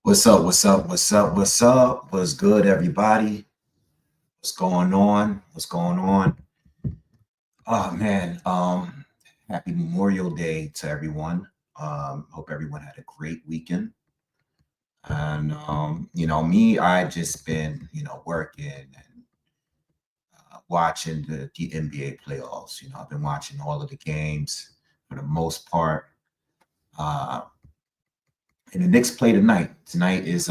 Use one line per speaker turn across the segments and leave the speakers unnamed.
What's up? What's up? What's up? What's up? What's good, everybody? What's going on? What's going on? Oh man, happy Memorial Day to everyone. Hope everyone had a great weekend. And me, I just been, working and watching the NBA playoffs. I've been watching all of the games for the most part. Uh, and the Knicks play tonight. Tonight is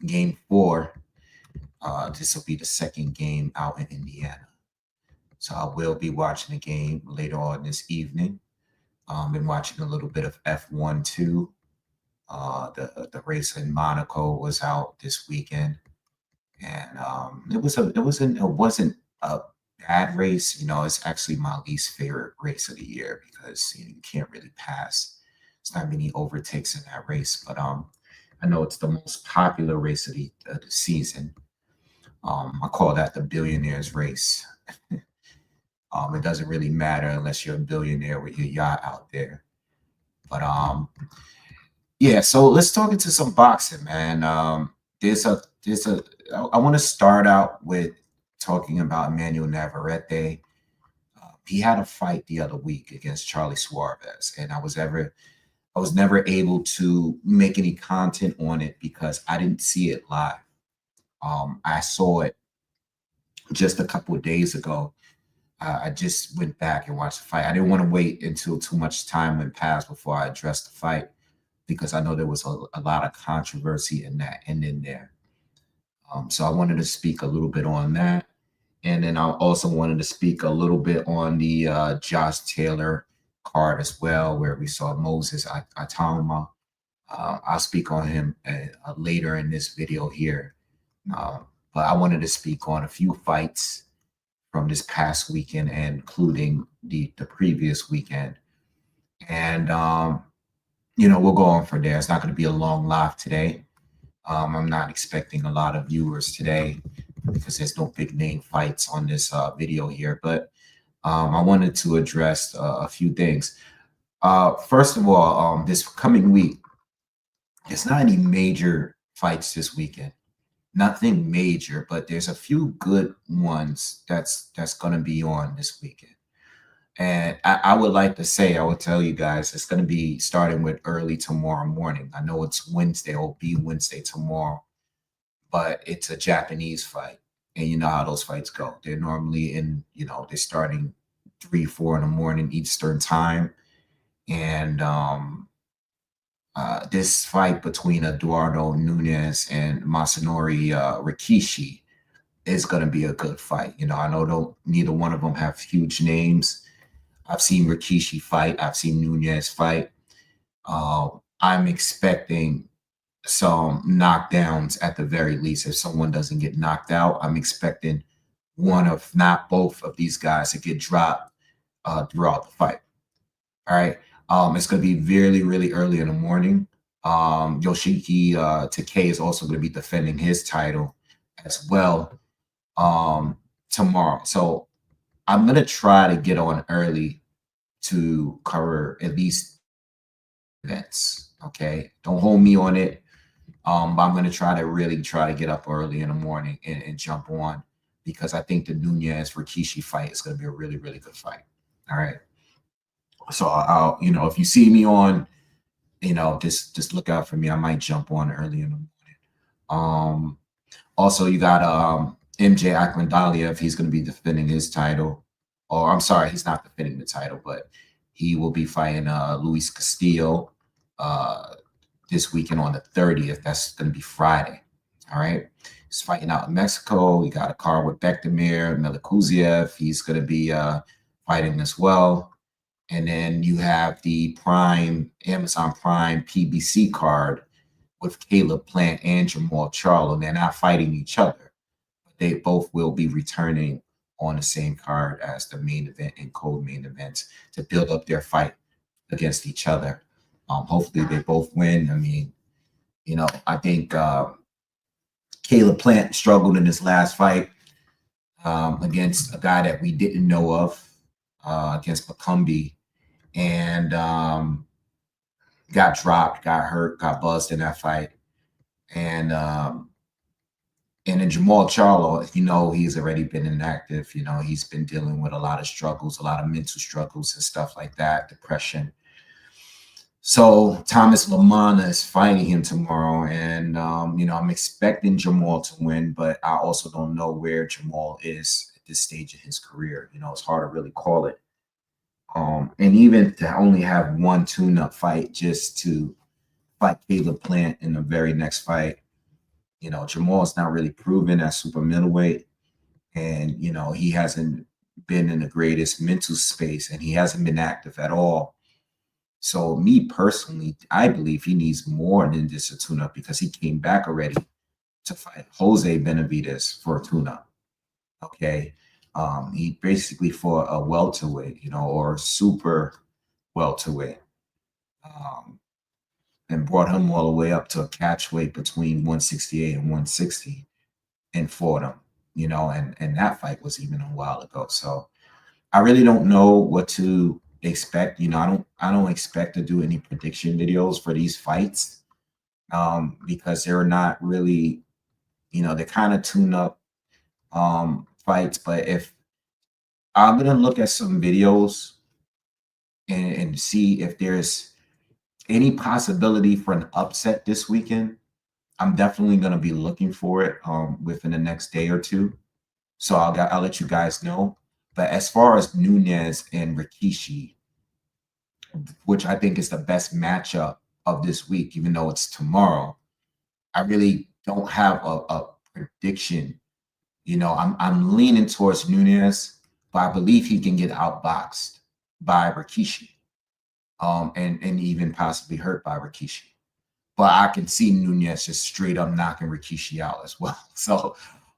game four. This will be the second game out in Indiana. So I will be watching the game later on this evening. Been watching a little bit of F1 too. The race in Monaco was out this weekend, and it wasn't a bad race. It's actually my least favorite race of the year because you can't really pass. It's not many overtakes in that race, but I know it's the most popular race of the season. I call that the billionaires race. It doesn't really matter unless you're a billionaire with your yacht out there. But yeah. So let's talk into some boxing, man. There's a. I want to start out with talking about Emmanuel Navarrete. He had a fight the other week against Charlie Suarez, and I was never able to make any content on it because I didn't see it live. I saw it just a couple of days ago. I just went back and watched the fight. I didn't want to wait until too much time went past before I addressed the fight because I know there was a lot of controversy in that and in there. So I wanted to speak a little bit on that. And then I also wanted to speak a little bit on the Josh Taylor card as well, where we saw Moses Atama. I'll speak on him later in this video here. But I wanted to speak on a few fights from this past weekend, and including the previous weekend. And we'll go on from there. It's not going to be a long live today. I'm not expecting a lot of viewers today because there's no big name fights on this video here. But I wanted to address a few things. First of all, this coming week, there's not any major fights this weekend. Nothing major, but there's a few good ones that's going to be on this weekend. And I would like to say, I would tell you guys, it's going to be starting with early tomorrow morning. I know it's Wednesday, it'll be Wednesday tomorrow, but it's a Japanese fight. And you know how those fights go. They're normally they're starting 3, 4 in the morning Eastern time. And this fight between Eduardo Nunes and Masanori Rikishi is going to be a good fight. I know neither one of them have huge names. I've seen Rikishi fight. I've seen Nunes fight. I'm expecting some knockdowns at the very least. If someone doesn't get knocked out, I'm expecting one, if not both, of these guys to get dropped throughout the fight. All right. It's going to be really, really early in the morning. Yoshiki Takei is also going to be defending his title as well tomorrow. So I'm going to try to get on early to cover at least events. Okay. Don't hold me on it. But I'm going to try to get up early in the morning and jump on because I think the Nunes Rikishi fight is going to be a really, really good fight. All right. So I'll, if you see me on, just look out for me. I might jump on early in the morning. Also you got MJ Akhmadaliev. He's going to be defending his title. Or I'm sorry, he's not defending the title, but he will be fighting Luis Castillo this weekend on the 30th. That's going to be Friday. All right. He's fighting out in Mexico. We got a card with Bektemir Melikuziev. He's going to be fighting as well. And then you have the Amazon Prime PBC card with Caleb Plant and Jamal Charlo. They're not fighting each other, but they both will be returning on the same card as the main event and co-main events to build up their fight against each other. Hopefully they both win. I mean, I think Caleb Plant struggled in his last fight against a guy that we didn't know of, against Macumbi. And got dropped, got hurt, got buzzed in that fight. And in Jamal Charlo, he's already been inactive. He's been dealing with a lot of struggles, a lot of mental struggles and stuff like that, depression. So Thomas Lamana is fighting him tomorrow, and I'm expecting Jamal to win, but I also don't know where Jamal is at this stage of his career. It's hard to really call it. And even to only have one tune-up fight just to fight Caleb Plant in the very next fight, Jamal's not really proven at super middleweight, and he hasn't been in the greatest mental space, and he hasn't been active at all. So me personally, I believe he needs more than just a tune-up because he came back already to fight Jose Benavidez for a tune-up. Okay. He basically for a welterweight, or super welterweight. And brought him all the way up to a catch weight between 168 and 160 and fought him, and that fight was even a while ago. So I really don't know what to expect. I don't expect to do any prediction videos for these fights, because they're not really, they're kind of tune up fights. But if I'm gonna look at some videos and see if there's any possibility for an upset this weekend, I'm definitely gonna be looking for it within the next day or two. So I'll let you guys know. But as far as Nunes and Rikishi, which I think is the best matchup of this week, even though it's tomorrow, I really don't have a prediction. I'm leaning towards Nunes, but I believe he can get outboxed by Rikishi, and even possibly hurt by Rikishi. But I can see Nunes just straight up knocking Rikishi out as well. So,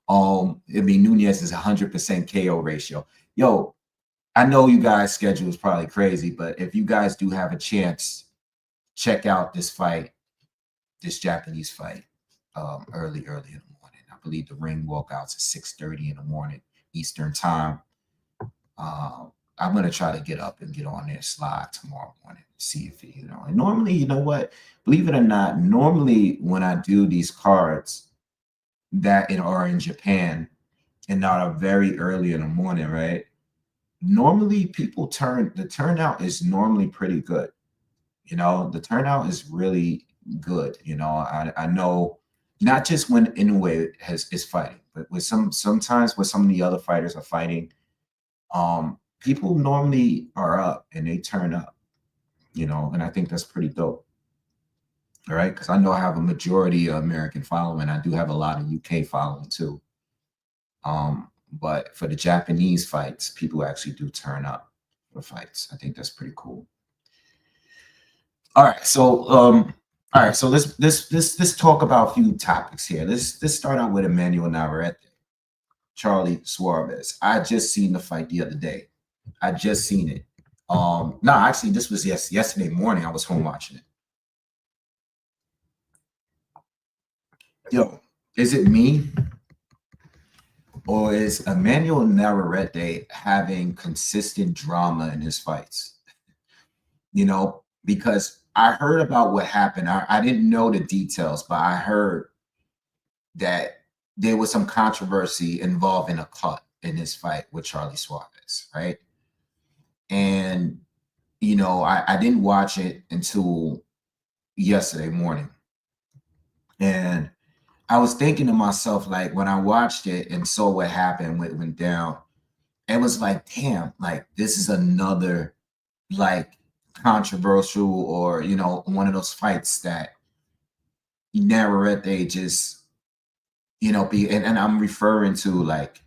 Nunes is 100% KO ratio. Yo, I know you guys' schedule is probably crazy, but if you guys do have a chance, check out this fight, this Japanese fight, early in the morning. I believe the ring walkouts at 6:30 in the morning Eastern time. I'm gonna try to get up and get on their slide tomorrow morning, see if And normally, you know what? Believe it or not, normally when I do these cards that are in Japan and are very early in the morning, right? Normally the turnout is normally pretty good. The turnout is really good. I know not just when Inoue is fighting, but with sometimes when some of the other fighters are fighting, people normally are up and they turn up, and I think that's pretty dope. All right, because I know I have a majority of American following. I do have a lot of UK following too. But for the Japanese fights, people actually do turn up for fights. I think that's pretty cool. All right, so let's talk about a few topics here. Let's start out with Emmanuel Navarrete, Charlie Suarez. I just seen the fight the other day. I just seen it. No, actually, this was yesterday morning. I was home watching it. Yo, is it me? Or is Emmanuel Navarrete having consistent drama in his fights? Because I heard about what happened. I didn't know the details, but I heard that there was some controversy involving a cut in his fight with Charlie Suarez, right? And, I didn't watch it until yesterday morning. And I was thinking to myself, like, when I watched it and saw what happened, what went down, it was like, damn, like, this is another, like, controversial or, one of those fights that Navarrete just, and I'm referring to, like,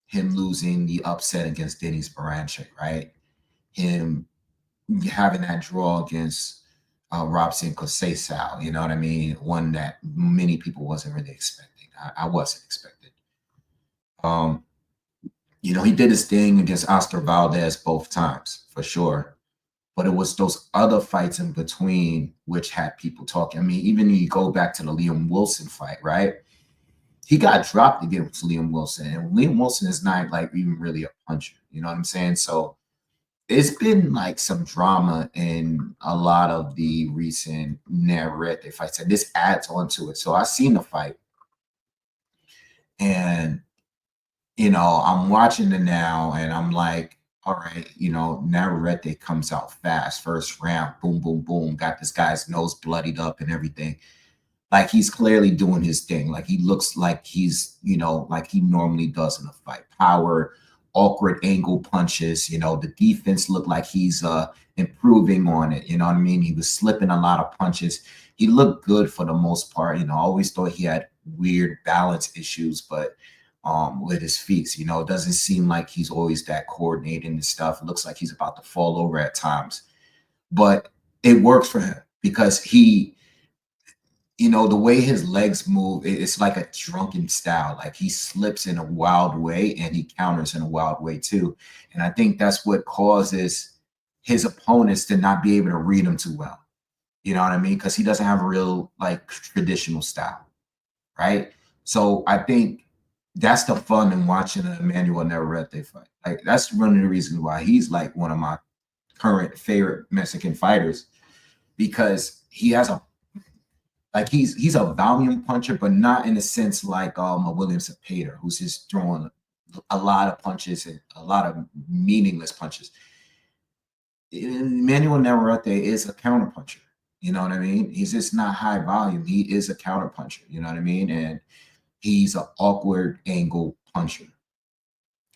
him losing the upset against Denis Beranchyk, right? Him having that draw against Robson Conceição, you know what I mean? One that many people wasn't really expecting. I wasn't expecting. He did his thing against Oscar Valdez both times, for sure. But it was those other fights in between which had people talking. I mean, even when you go back to the Liam Wilson fight, right? He got dropped against Liam Wilson. And Liam Wilson is not like even really a puncher. You know what I'm saying? So it's been like some drama in a lot of the recent Navarrete fights, and this adds on to it. So I seen the fight, and I'm watching it now, and I'm like, all right, Navarrete comes out fast, first round, boom, boom, boom, got this guy's nose bloodied up and everything. Like he's clearly doing his thing. Like he looks like he's, like he normally does in a fight. Power, awkward angle punches. The defense looked like he's improving on it. You know what I mean? He was slipping a lot of punches. He looked good for the most part. I always thought he had weird balance issues, but with his feet, it doesn't seem like he's always that coordinated and stuff. It looks like he's about to fall over at times. But it works for him because the way his legs move, it's like a drunken style. Like he slips in a wild way and he counters in a wild way too. And I think that's what causes his opponents to not be able to read him too well. You know what I mean? Because he doesn't have a real like traditional style, right? So I think that's the fun in watching an Emmanuel Navarrete fight. Like that's one of the reasons why he's like one of my current favorite Mexican fighters, because he has he's a volume puncher, but not in a sense like a William Cepeda, who's just throwing a lot of punches and a lot of meaningless punches. Manuel Navarrete is a counter puncher. You know what I mean? He's just not high volume. He is a counter puncher. You know what I mean? And he's an awkward angle puncher,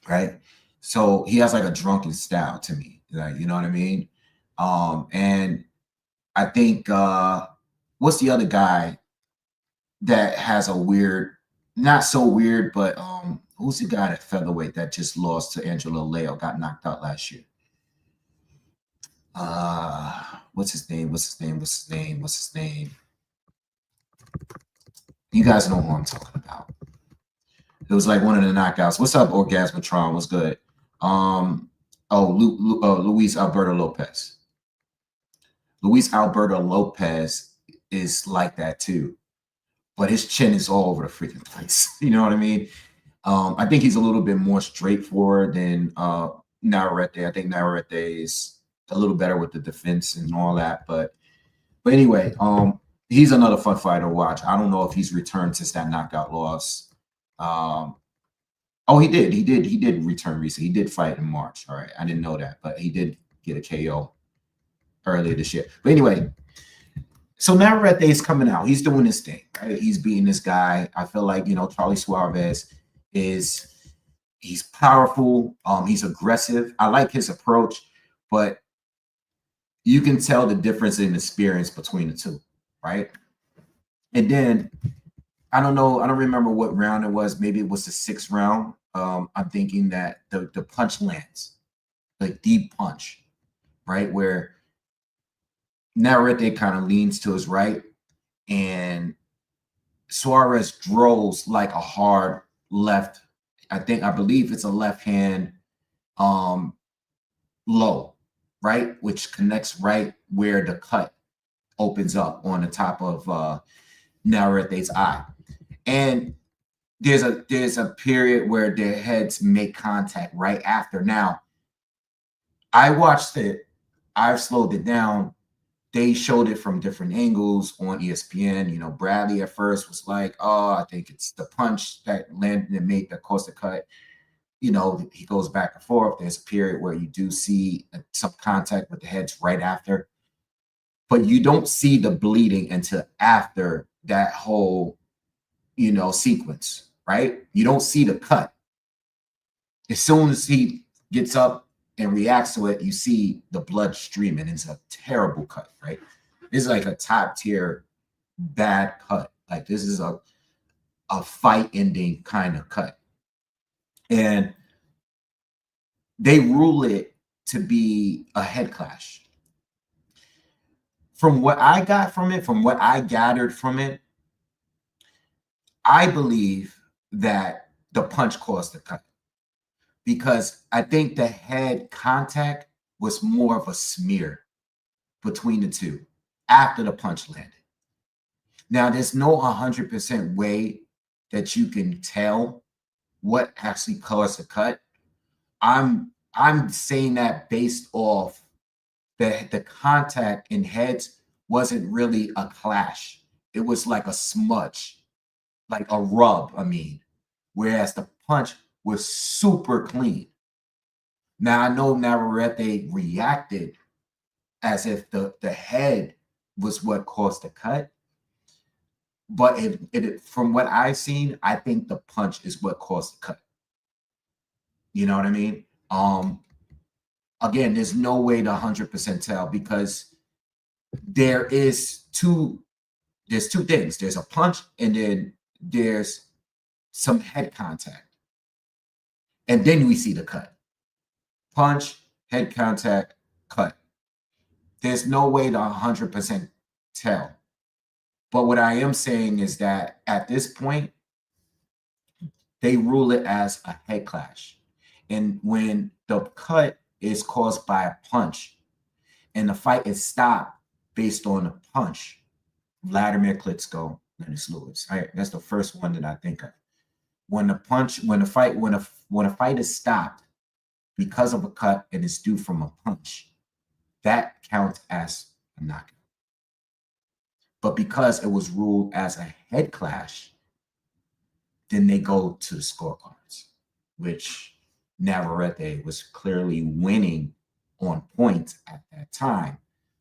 right? So he has like a drunken style to me. Like, you know what I mean? And I think what's the other guy that has a weird, not so weird, but who's the guy at featherweight that just lost to Angelo Leo, got knocked out last year? What's his name? You guys know who I'm talking about. It was like one of the knockouts. What's up, Orgasmatron? What's good? Luis Alberto Lopez. Luis Alberto Lopez is like that too, but his chin is all over the freaking place. You know what I mean? I think he's a little bit more straightforward than Navarrete. I think Navarrete is a little better with the defense and all that. But anyway, he's another fun fighter to watch. I don't know if he's returned since that knockout loss. He did return recently. He did fight in March. All right, I didn't know that, but he did get a KO earlier this year. But anyway, so Navarrete is coming out. He's doing his thing. Right? He's beating this guy. I feel like Charlie Suarez he's powerful. He's aggressive. I like his approach, but you can tell the difference in experience between the two, right? And then I don't know. I don't remember what round it was. Maybe it was the 6th round. I'm thinking that the punch lands, like deep punch, right? Where Navarrete kind of leans to his right, and Suarez draws like a hard left. I believe it's a left hand low, right? Which connects right where the cut opens up on the top of Navarrete's eye. And there's a period where their heads make contact right after. Now, I watched it. I've slowed it down. They showed it from different angles on ESPN. Bradley at first was like, "Oh, I think it's the punch that landed and made that caused the cut." He goes back and forth. There's a period where you do see some contact with the heads right after, but you don't see the bleeding until after that whole, sequence, right? You don't see the cut. As soon as he gets up and reacts to it, you see the blood streaming. It's a terrible cut, right? This is like a top tier bad cut. Like this is a fight ending kind of cut. And they rule it to be a head clash. From what I got from it, from what I gathered from it, I believe that the punch caused the cut, because I think the head contact was more of a smear between the two after the punch landed. Now, there's no 100% way that you can tell what actually caused the cut. I'm I'm saying that based off the contact in heads wasn't really a clash. It was like a smudge, like a rub, I mean, whereas the punch was super clean. Now I know Navarrete reacted as if the head was what caused the cut. But from what I've seen, I think the punch is what caused the cut. You know what I mean? Again, there's no way to 100% tell because there's two things. There's a punch and then there's some head contact. And then we see the cut. Punch, head contact, cut. There's no way to 100% tell. But what I am saying is that at this point, they rule it as a head clash. And when the cut is caused by a punch and the fight is stopped based on a punch, Vladimir Klitschko, Lennox Lewis. That's the first one that I think of. When a fight is stopped because of a cut and it's due from a punch, that counts as a knockout. But because it was ruled as a head clash, then they go to the scorecards, which Navarrete was clearly winning on points at that time.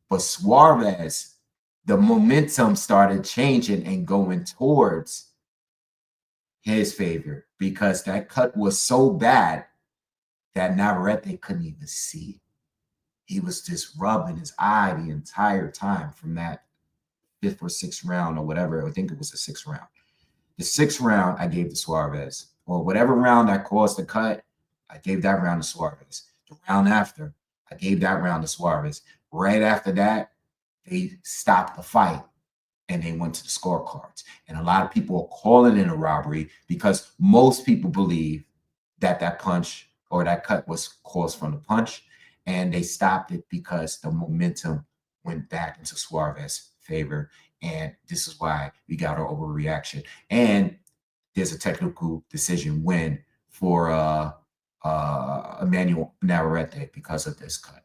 But Suarez, the momentum started changing and going towards his favor because that cut was so bad that Navarrete couldn't even see. He was just rubbing his eye the entire time from that 5th or 6th round or whatever. I think it was the 6th round. The 6th round, I gave to Suarez. Or whatever round that caused the cut, I gave that round to Suarez. The round after, I gave that round to Suarez. Right after that, they stopped the fight and they went to the scorecards. And a lot of people are calling it a robbery because most people believe that that punch or that cut was caused from the punch, and they stopped it because the momentum went back into Suarez's favor. And this is why we got our overreaction. And there's a technical decision win for Emmanuel Navarrete because of this cut.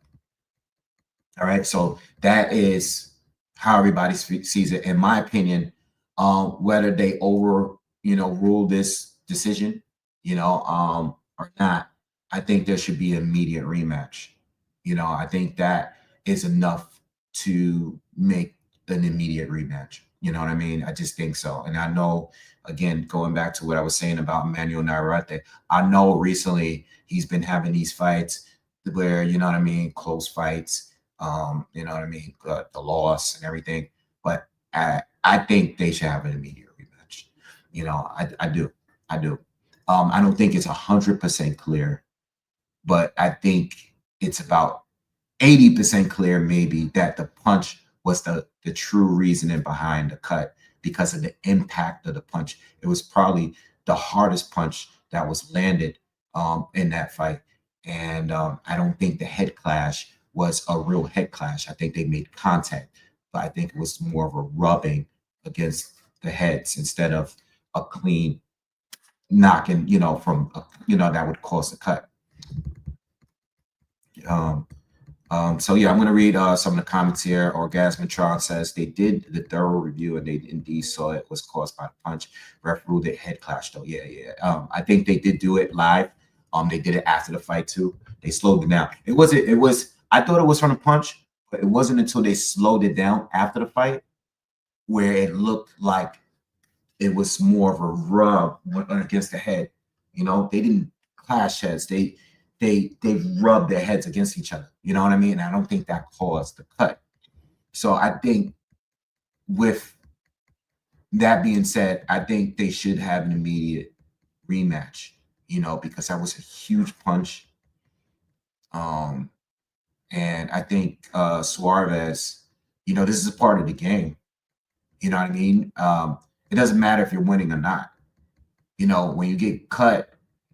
All right, so that is how everybody sees it. In my opinion, whether they rule this decision, or not, I think there should be an immediate rematch. I think that is enough to make an immediate rematch. You know what I mean? I just think so. And I know, again, going back to what I was saying about Emmanuel Navarrete, I know recently he's been having these fights where, close fights, the loss and everything. But I think they should have an immediate rematch. I do. I don't think it's 100% clear, but I think it's about 80% clear maybe that the punch was the true reasoning behind the cut because of the impact of the punch. It was probably the hardest punch that was landed in that fight. And I don't think the head clash was a real head clash. I think they made contact, but I think it was more of a rubbing against the heads instead of a clean knocking, from, that would cause a cut. So yeah, I'm going to read some of the comments here. Orgasmatron says they did the thorough review and they indeed saw it was caused by the punch. Ref ruled it head clash though. Yeah. I think they did do it live. They did it after the fight too. They slowed it down. I thought it was from the punch, but it wasn't until they slowed it down after the fight where it looked like it was more of a rub against the head. They didn't clash heads. They rubbed their heads against each other. You know what I mean? I don't think that caused the cut. So I think with that being said, I think they should have an immediate rematch, because that was a huge punch. And I think Suarez, this is a part of the game. You know what I mean? It doesn't matter if you're winning or not. When you get cut,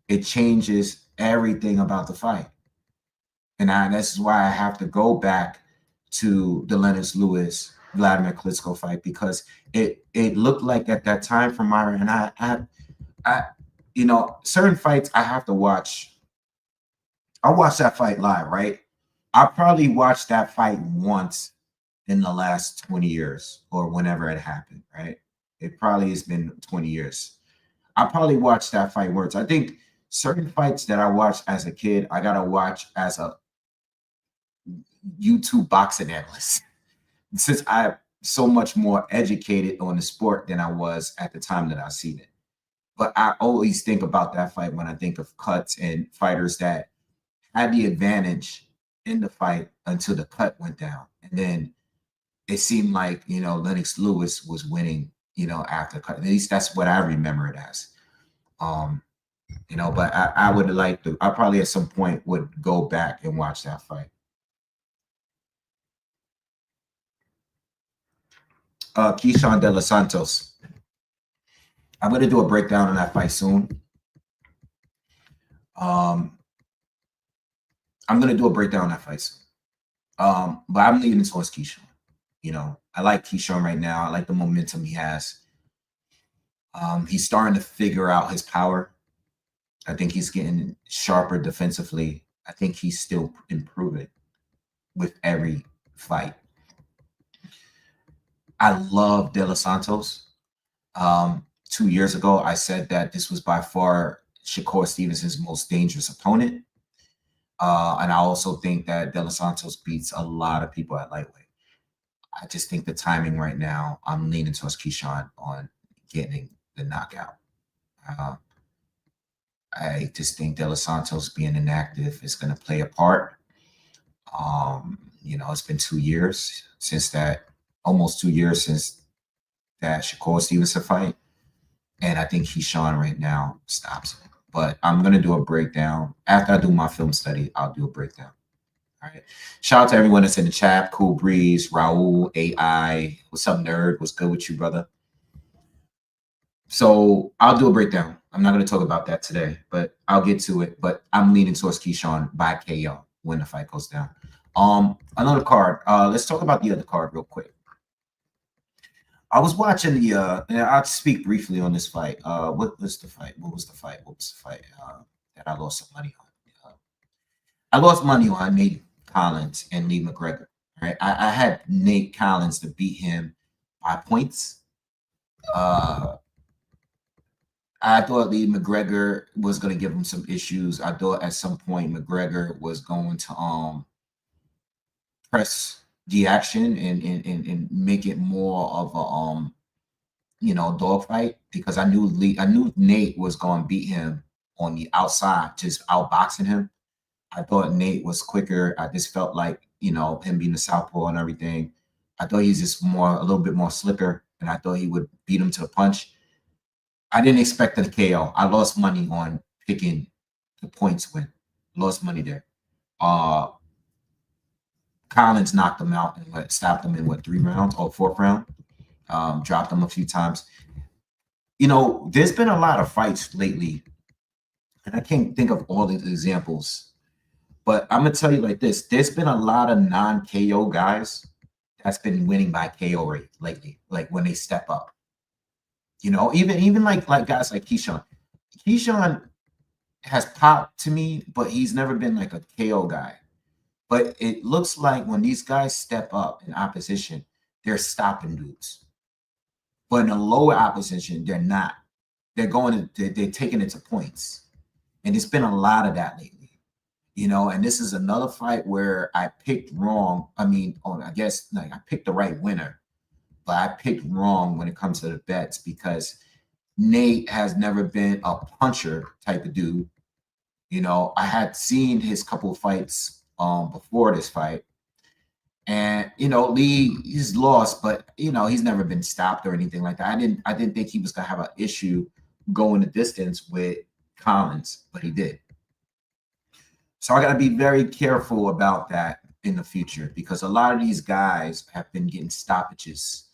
it changes everything about the fight. And this is why I have to go back to the Lennox Lewis Vladimir Klitschko fight, because it looked like at that time for Myra, and I certain fights I have to watch I watched that fight live, right? I probably watched that fight once in the last 20 years or whenever it happened, right? It probably has been 20 years. I probably watched that fight once. I think certain fights that I watched as a kid, I gotta watch as a YouTube boxing analyst since I'm so much more educated on the sport than I was at the time that I seen it. But I always think about that fight when I think of cuts and fighters that had the advantage in the fight until the cut went down. And then it seemed like, Lennox Lewis was winning, after cut. At least that's what I remember it as. Um, but I would like to, I probably at some point would go back and watch that fight. Keyshawn De Los Santos. I'm going to do a breakdown on that fight soon. I'm going to do a breakdown on that fight soon. But I'm leaning towards Keyshawn. I like Keyshawn right now. I like the momentum he has. He's starting to figure out his power. I think he's getting sharper defensively. I think he's still improving with every fight. I love De Los Santos. 2 years ago, I said that this was by far Shakur Stevenson's most dangerous opponent. And I also think that De Los Santos beats a lot of people at lightweight. I just think the timing right now, I'm leaning towards Keyshawn on getting the knockout. I just think De Los Santos being inactive is going to play a part. It's been 2 years since that, almost 2 years since that Shakur Stevenson fight. And I think Keyshawn right now stops him. But I'm going to do a breakdown. After I do my film study, I'll do a breakdown. All right. Shout out to everyone that's in the chat. Cool Breeze, Raul, AI. What's up, nerd? What's good with you, brother? So I'll do a breakdown. I'm not going to talk about that today, but I'll get to it. But I'm leaning towards Keyshawn by KO when the fight goes down. Another card. Let's talk about the other card real quick. I was watching and I'll speak briefly on this fight. What was the fight? What was the fight that I lost some money on? I lost money on Nate Collins and Lee McGregor. Right, I had Nate Collins to beat him by points. I thought Lee McGregor was going to give him some issues. I thought at some point McGregor was going to press the action and make it more of a dogfight, because I knew Nate was going to beat him on the outside, just outboxing him. I thought Nate was quicker. I just felt like, him being a southpaw and everything, I thought he's just a little bit more slicker, and I thought he would beat him to the punch. I didn't expect a KO. I lost money on picking the points win. Lost money there. Collins knocked him out and stopped him in 3 rounds or 4th round. Dropped him a few times. There's been a lot of fights lately, and I can't think of all the examples, but I'm gonna tell you like this: there's been a lot of non-KO guys that's been winning by KO rate lately, like when they step up. Even like guys like Keyshawn. Keyshawn has popped to me, but he's never been like a KO guy. But it looks like when these guys step up in opposition, they're stopping dudes. But in a lower opposition, they're not. They're taking it to points. And it's been a lot of that lately. And this is another fight where I picked wrong. I guess I picked the right winner, but I picked wrong when it comes to the bets, because Nate has never been a puncher type of dude. I had seen his couple of fights before this fight, and Lee, he's lost, but he's never been stopped or anything like that. I didn't think he was gonna have an issue going the distance with Collins, but he did. So I got to be very careful about that in the future, because a lot of these guys have been getting stoppages.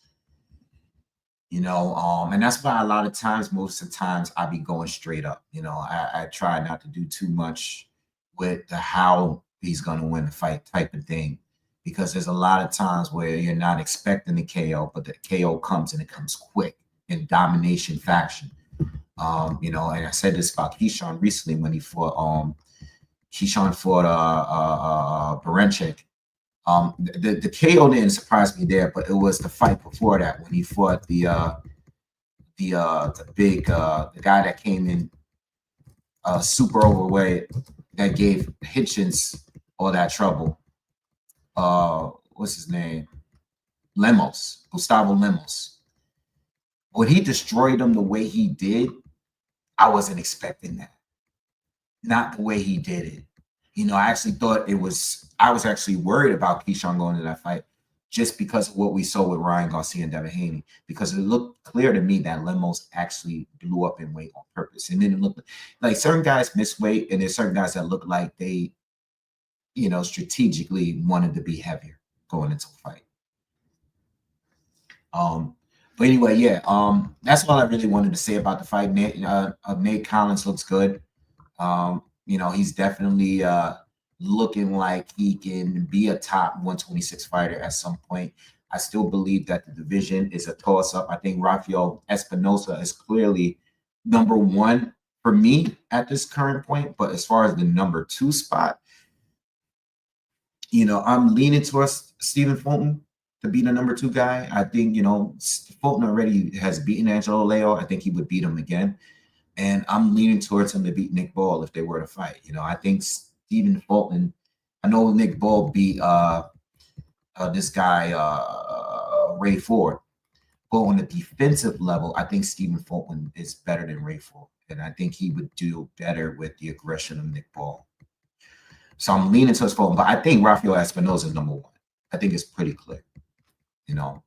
And that's why a lot of times, most of the times, I be going straight up. I try not to do too much with the how he's going to win the fight type of thing, because there's a lot of times where you're not expecting the KO, but the KO comes, and it comes quick in domination fashion. And I said this about Keyshawn recently when he fought Keyshawn fought Barenchik. The KO didn't surprise me there, but it was the fight before that when he fought the big the guy that came in super overweight that gave Hitchens all that trouble. What's his name? Gustavo Lemos. When he destroyed him the way he did, I wasn't expecting that. Not the way he did it. You know, I actually thought it was, I was actually worried about Keyshawn going to that fight just because of what we saw with Ryan Garcia and Devin Haney, because it looked clear to me that Lemos actually blew up in weight on purpose. And then it looked like certain guys miss weight, and there's certain guys that look like they, you know, strategically wanted to be heavier going into a fight. But anyway, yeah, that's all I really wanted to say about the fight. Nate Collins looks good. You know, he's definitely looking like he can be a top 126 fighter at some point. I still believe that the division is a toss-up. I think Rafael Espinosa is clearly number one for me at this current point. But as far as the number two spot, you know, I'm leaning towards Stephen Fulton to be the number two guy. I think, you know, Fulton already has beaten Angelo Leo. I think he would beat him again. And I'm leaning towards him to beat Nick Ball if they were to fight. You know, I think Stephen Fulton, I know Nick Ball beat this guy, Ray Ford. But on the defensive level, I think Stephen Fulton is better than Ray Ford. And I think he would do better with the aggression of Nick Ball. So I'm leaning towards Fulton. But I think Rafael Espinosa is number one. I think it's pretty clear. You know,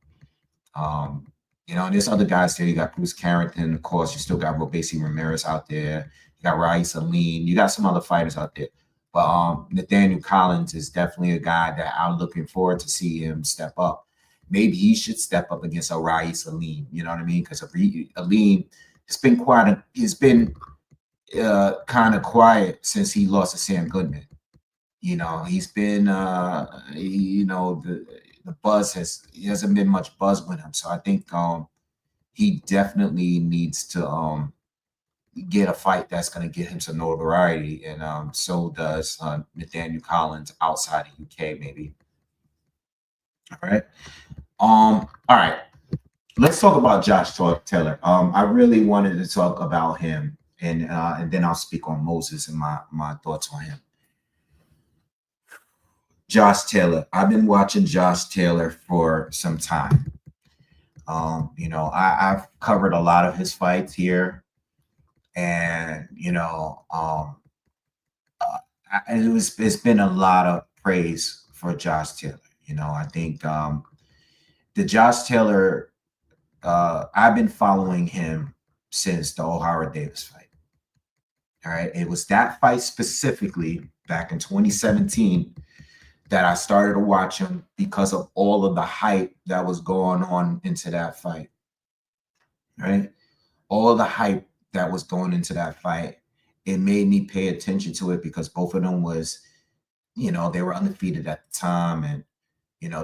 and there's other guys there. You got Bruce Carrington, of course. You still got Robesi Ramirez out there. You got Raisa Lean. You got some other fighters out there. But Nathaniel Collins is definitely a guy that I'm looking forward to see him step up. Maybe he should step up against a Raisa Lean. You know what I mean? Because Lean has been kind of quiet since he lost to Sam Goodman. You know, he's been, the buzz hasn't been much buzz with him. So I think he definitely needs to get a fight that's going to get him some notoriety. And so does Nathaniel Collins outside the UK, maybe. All right. All right. Let's talk about Josh Taylor. I really wanted to talk about him, and then I'll speak on Moses and my thoughts on him. Josh Taylor. I've been watching Josh Taylor for some time. I've covered a lot of his fights here, and it's been a lot of praise for Josh Taylor. You know, I think the Josh Taylor, I've been following him since the O'Hara Davis fight. All right, it was that fight specifically back in 2017 that I started to watch him because of all of the hype that was going on into that fight, right? All the hype that was going into that fight, it made me pay attention to it because both of them was, they were undefeated at the time. And,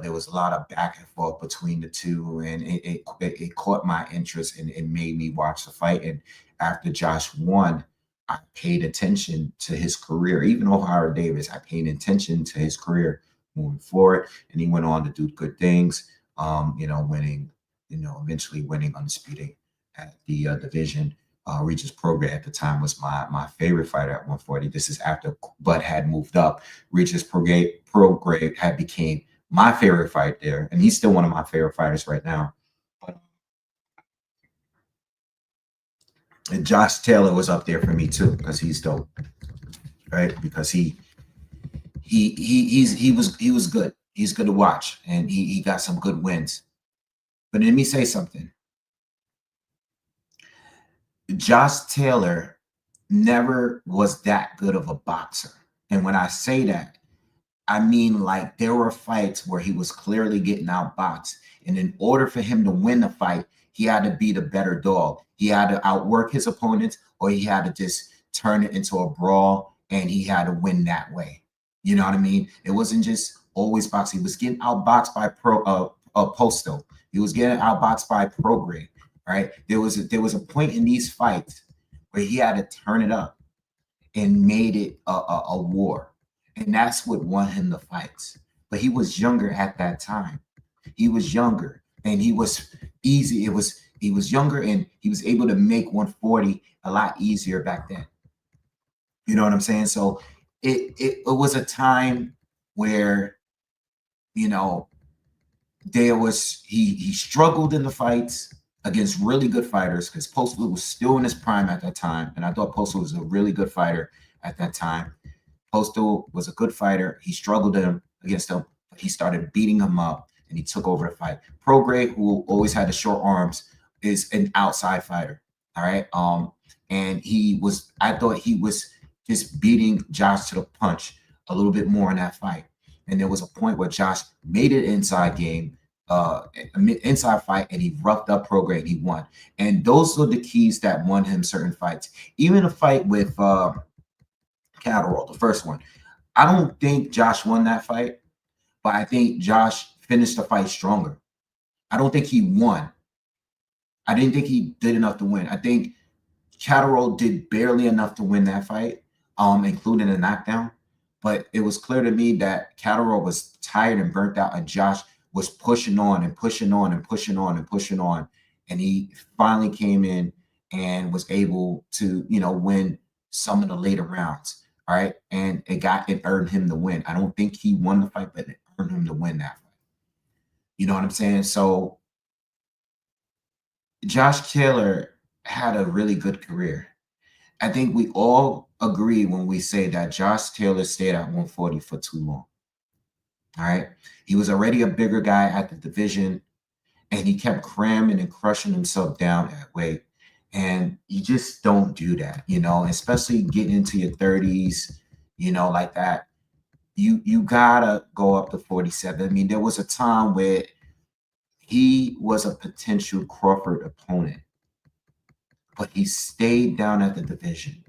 there was a lot of back and forth between the two, and it caught my interest and it made me watch the fight. And after Josh won, I paid attention to his career. Even O'Hara Davis, I paid attention to his career moving forward, and he went on to do good things. Winning, eventually winning undisputed at the division. Regis Prograis at the time was my favorite fighter at 140. This is after Bud had moved up. Regis Prograis had became my favorite fight there, and he's still one of my favorite fighters right now. And Josh Taylor was up there for me too, because he's dope, right? Because he was good. He's good to watch, and he got some good wins. But let me say something. Josh Taylor never was that good of a boxer. And when I say that, I mean, like, there were fights where he was clearly getting outboxed. And in order for him to win the fight, he had to be the better dog. He had to outwork his opponents, or he had to just turn it into a brawl, and he had to win that way. You know what I mean? It wasn't just always boxing. He was getting outboxed by Posto. He was getting outboxed by Prograis, right? There was a point in these fights where he had to turn it up. and made it a war. And that's what won him the fights. But he was younger at that time. He was younger and he was easy. He was younger and he was able to make 140 a lot easier back then. You know what I'm saying? So it was a time where, you know, there was he struggled in the fights against really good fighters because Postal was still in his prime at that time, and I thought Postal was a really good fighter at that time. Postal was a good fighter. He struggled against him, but he started beating him up, and he took over the fight. Prograis, who always had the short arms, is an outside fighter. All right, and he was. I thought he was just beating Josh to the punch a little bit more in that fight. And there was a point where Josh made it inside game, inside fight, and he roughed up Prograis and he won. And those are the keys that won him certain fights. Even a fight with Catterall, the first one. I don't think Josh won that fight, but I think Josh finished the fight stronger. I don't think he won. I didn't think he did enough to win. I think Catterall did barely enough to win that fight, including a knockdown. But it was clear to me that Catterall was tired and burnt out, and Josh was pushing on and pushing on and pushing on and pushing on. And he finally came in and was able to, win some of the later rounds. All right. And it earned him the win. I don't think he won the fight, but it earned him to win that fight. You know what I'm saying? So Josh Taylor had a really good career. I think we all agree when we say that Josh Taylor stayed at 140 for too long. All right. He was already a bigger guy at the division, and he kept cramming and crushing himself down at weight. And you just don't do that, especially getting into your 30s, like that. You gotta go up to 47. I mean, there was a time where he was a potential Crawford opponent, but he stayed down at the division,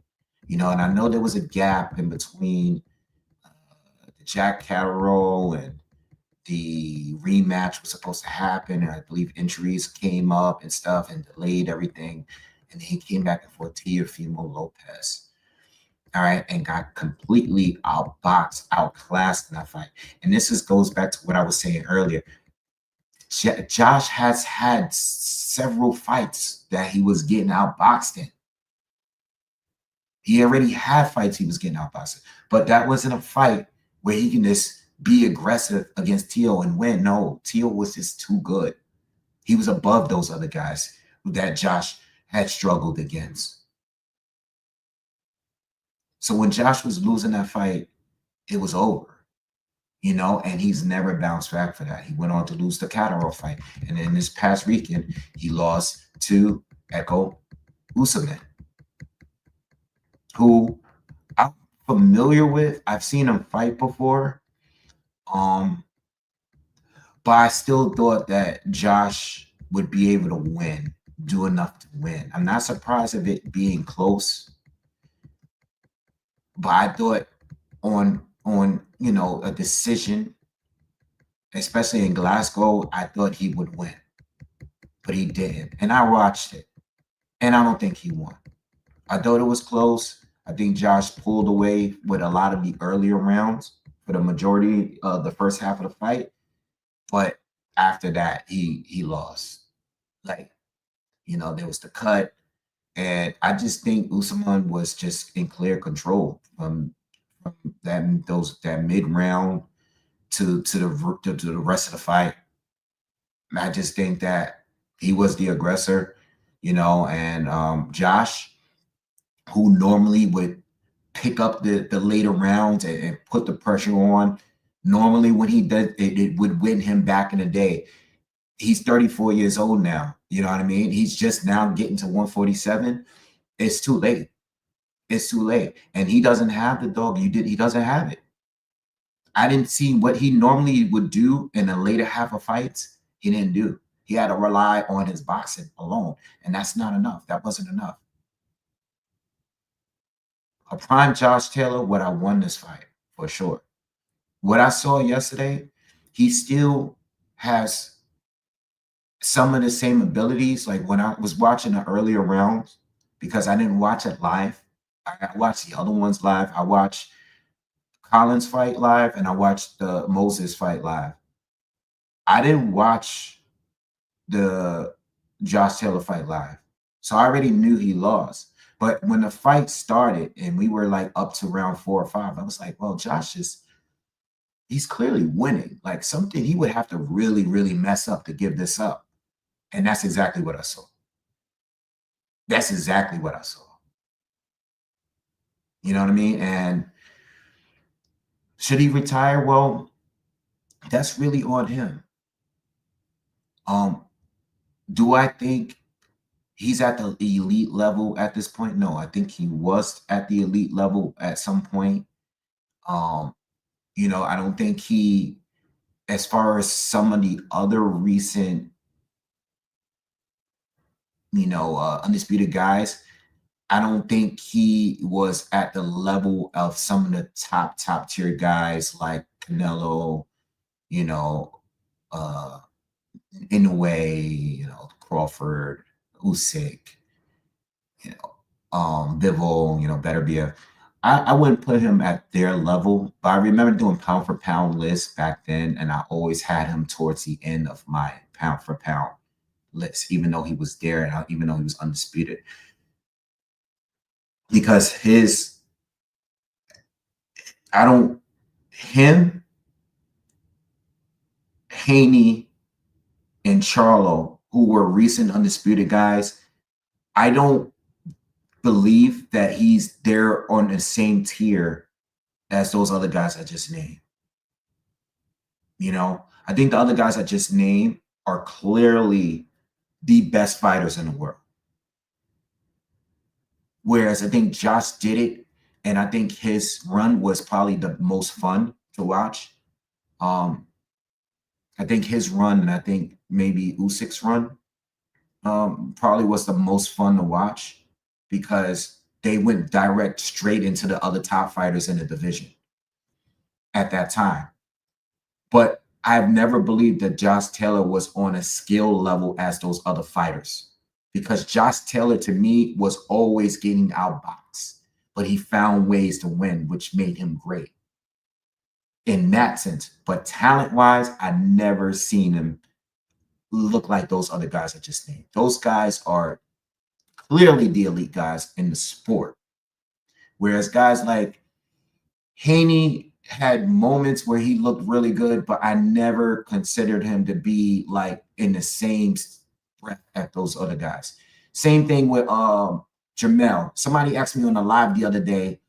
and I know there was a gap in between the Jack Catterall and the rematch was supposed to happen, and I believe injuries came up and stuff and delayed everything. And he came back and fought Teofimo Lopez. All right, and got completely outboxed, outclassed in that fight. And goes back to what I was saying earlier. Josh has had several fights that he was getting outboxed in. He already had fights he was getting outboxed in, but that wasn't a fight where he can just be aggressive against Teal and win. No, Teal was just too good. He was above those other guys that Josh had struggled against. So when Josh was losing that fight, it was over, and he's never bounced back for that. He went on to lose the Catterall fight. And in this past weekend, he lost to Echo Usman, who I'm familiar with. I've seen him fight before. But I still thought that Josh would be able to win, do enough to win. I'm not surprised of it being close, but I thought on a decision, especially in Glasgow, I thought he would win, but he didn't. And I watched it, and I don't think he won. I thought it was close. I think Josh pulled away with a lot of the earlier rounds for the majority of the first half of the fight. But after that, he lost. Like, there was the cut. And I just think Usman was just in clear control from that mid round to the rest of the fight. I just think that he was the aggressor, and Josh, who normally would pick up the later rounds and put the pressure on. Normally, when he does, it would win him back in the day. He's 34 years old now. You know what I mean? He's just now getting to 147. It's too late. It's too late. And he doesn't have the dog. He doesn't have it. I didn't see what he normally would do in the later half of fights. He didn't do. He had to rely on his boxing alone. And that's not enough. That wasn't enough. A prime Josh Taylor would have won this fight for sure. What I saw yesterday, he still has some of the same abilities. Like when I was watching the earlier rounds, because I didn't watch it live, I watched the other ones live. I watched Collins fight live, and I watched the Moses fight live. I didn't watch the Josh Taylor fight live. So I already knew he lost. But when the fight started and we were like up to round 4 or 5, I was like, well, Josh is he's clearly winning. Like something he would have to really, really mess up to give this up. And that's exactly what I saw. That's exactly what I saw. You know what I mean? And should he retire? Well, that's really on him. Um, do I think he's at the elite level at this point? No, I think he was at the elite level at some point. Um, I don't think he, as far as some of the other recent, undisputed guys, I don't think he was at the level of some of the top tier guys like Canelo, you know, uh, in a way, Crawford, Usyk, Bivol, Better be I wouldn't put him at their level, but I remember doing pound for pound lists back then, and I always had him towards the end of my pound for pound list, even though he was there and even though he was undisputed. Because I don't, him, Haney, and Charlo, who were recent undisputed guys, I don't believe that he's there on the same tier as those other guys I just named. I think the other guys I just named are clearly the best fighters in the world. Whereas I think Josh did it, and I think his run was probably the most fun to watch. I think his run, and I think maybe Usyk's run, probably was the most fun to watch because they went direct straight into the other top fighters in the division at that time. But I've never believed that Josh Taylor was on a skill level as those other fighters because Josh Taylor to me was always getting outboxed, but he found ways to win, which made him great in that sense. But talent wise, I never seen him look like those other guys I just named. Those guys are clearly the elite guys in the sport. Whereas guys like Haney had moments where he looked really good, but I never considered him to be like in the same breath as those other guys. Same thing with Jamel. Somebody asked me on the live the other day,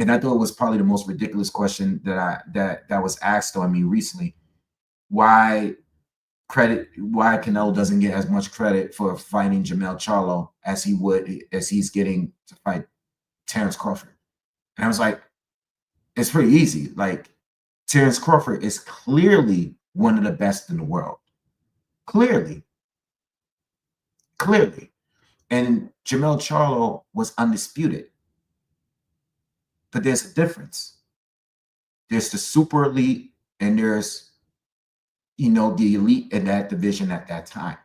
and I thought it was probably the most ridiculous question that was asked on me recently. Why Canelo doesn't get as much credit for fighting Jamel Charlo as he's getting to fight Terence Crawford. And I was like, it's pretty easy. Like Terence Crawford is clearly one of the best in the world. Clearly. And Jamel Charlo was undisputed. But there's a difference. There's the super elite and there's, the elite in that division at that time.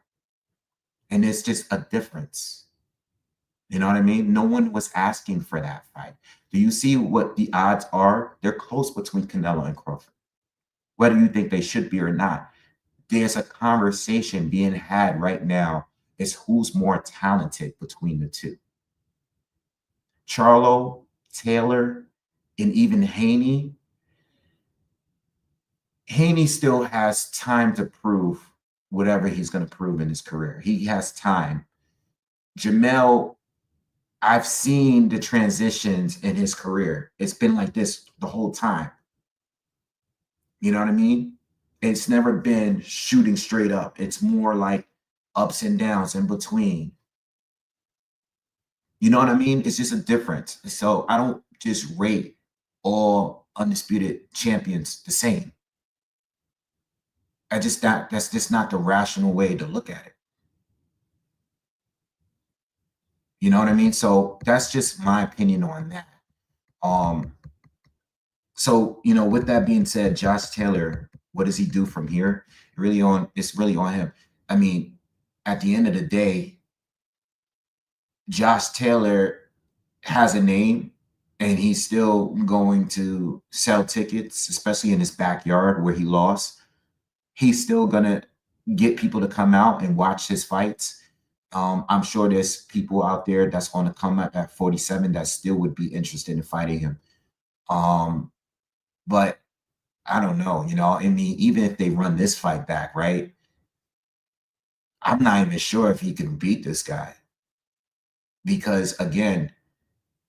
And it's just a difference. You know what I mean? No one was asking for that fight. Do you see what the odds are? They're close between Canelo and Crawford. Whether you think they should be or not, there's a conversation being had right now is who's more talented between the two. Charlo, Taylor, and even Haney. Haney still has time to prove whatever he's going to prove in his career. He has time. Jamel, I've seen the transitions in his career. It's been like this the whole time. You know what I mean? It's never been shooting straight up. It's more like ups and downs in between. You know what I mean? It's just a difference. So I don't just rate all undisputed champions the same. That's just not the rational way to look at it. You know what I mean? So that's just my opinion on that. So with that being said, Josh Taylor, what does he do from here? It's really on him. I mean, at the end of the day, Josh Taylor has a name and he's still going to sell tickets, especially in his backyard where he lost, he's still gonna get people to come out and watch his fights. I'm sure there's people out there that's going to come up at 47 that still would be interested in fighting him. Um, but I don't know, I mean, even if they run this fight back, right? I'm not even sure if he can beat this guy because again,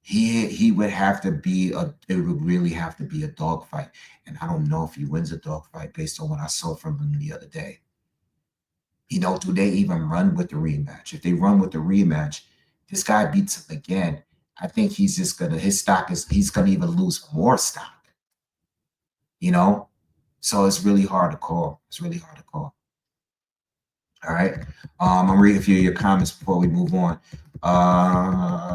he would have to be it would really have to be a dogfight. And I don't know if he wins a dogfight based on what I saw from him the other day. Do they even run with the rematch? If they run with the rematch, this guy beats him again. I think he's just gonna he's gonna even lose more stock, you know? So it's really hard to call. It's really hard to call. All right. I'm reading a few of your comments before we move on.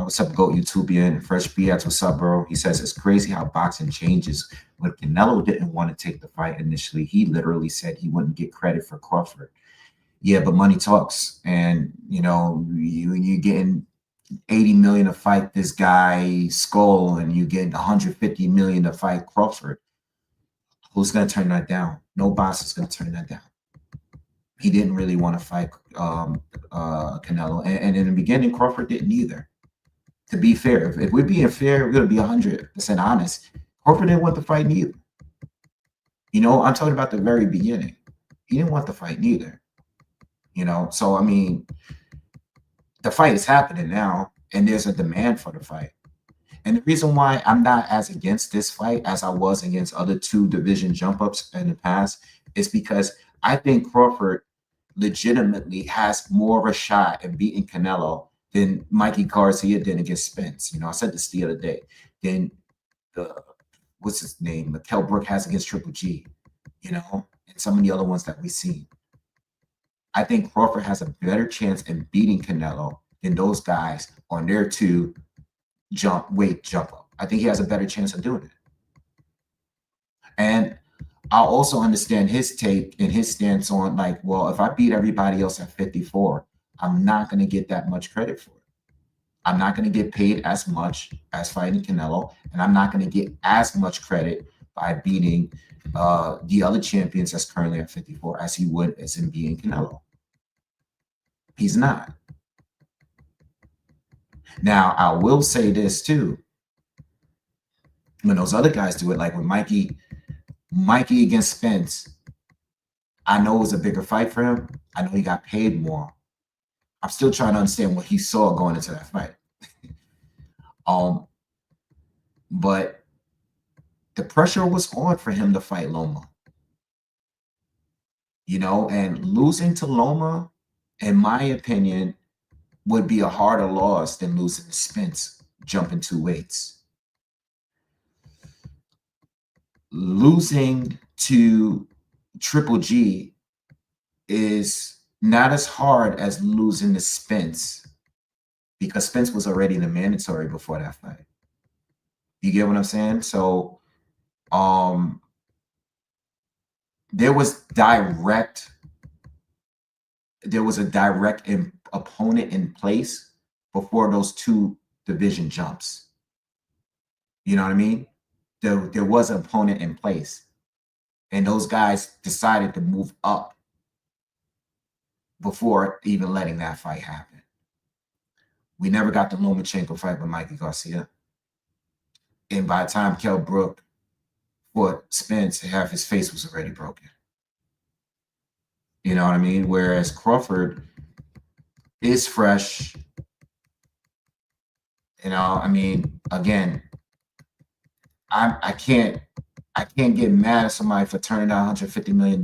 What's up, Goat YouTubian? Fresh BX, what's up, bro? He says it's crazy how boxing changes. When Canelo didn't want to take the fight initially, he literally said he wouldn't get credit for Crawford. Yeah, but money talks, and you're getting 80 million to fight this guy Skull, and you get 150 million to fight Crawford. Who's gonna turn that down? No boss is gonna turn that down. He didn't really want to fight Canelo, and in the beginning, Crawford didn't either. To be fair, if we're being fair, we're gonna be 100% honest. Crawford didn't want the fight neither. I'm talking about the very beginning. He didn't want the fight neither. So I mean, the fight is happening now, and there's a demand for the fight. And the reason why I'm not as against this fight as I was against other 2 division jump ups in the past is because I think Crawford legitimately has more of a shot at beating Canelo than Mikey Garcia did against Spence. I said this the other day. Then what's his name? Mikkel Brook has against Triple G, and some of the other ones that we've seen. I think Crawford has a better chance in beating Canelo than those guys on their 2 jump up. I think he has a better chance of doing it. And I'll also understand his take and his stance on well, if I beat everybody else at 54, I'm not going to get that much credit for it. I'm not going to get paid as much as fighting Canelo, and I'm not going to get as much credit by beating the other champions that's currently at 54 as he would as in beating Canelo. He's not. Now, I will say this too. When those other guys do it, like when Mikey against Spence, I know it was a bigger fight for him. I know he got paid more. I'm still trying to understand what he saw going into that fight. But the pressure was on for him to fight Loma. And losing to Loma, in my opinion, would be a harder loss than losing to Spence jumping 2 weights. Losing to Triple G is not as hard as losing to Spence because Spence was already in the mandatory before that fight. You get what I'm saying? So there was a direct opponent in place before those 2 division jumps. You know what I mean? There was an opponent in place, and those guys decided to move up before even letting that fight happen. We never got the Lomachenko fight with Mikey Garcia. And by the time Kell Brook fought Spence, half his face was already broken. You know what I mean? Whereas Crawford is fresh. I mean, again, I can't get mad at somebody for turning down $150 million.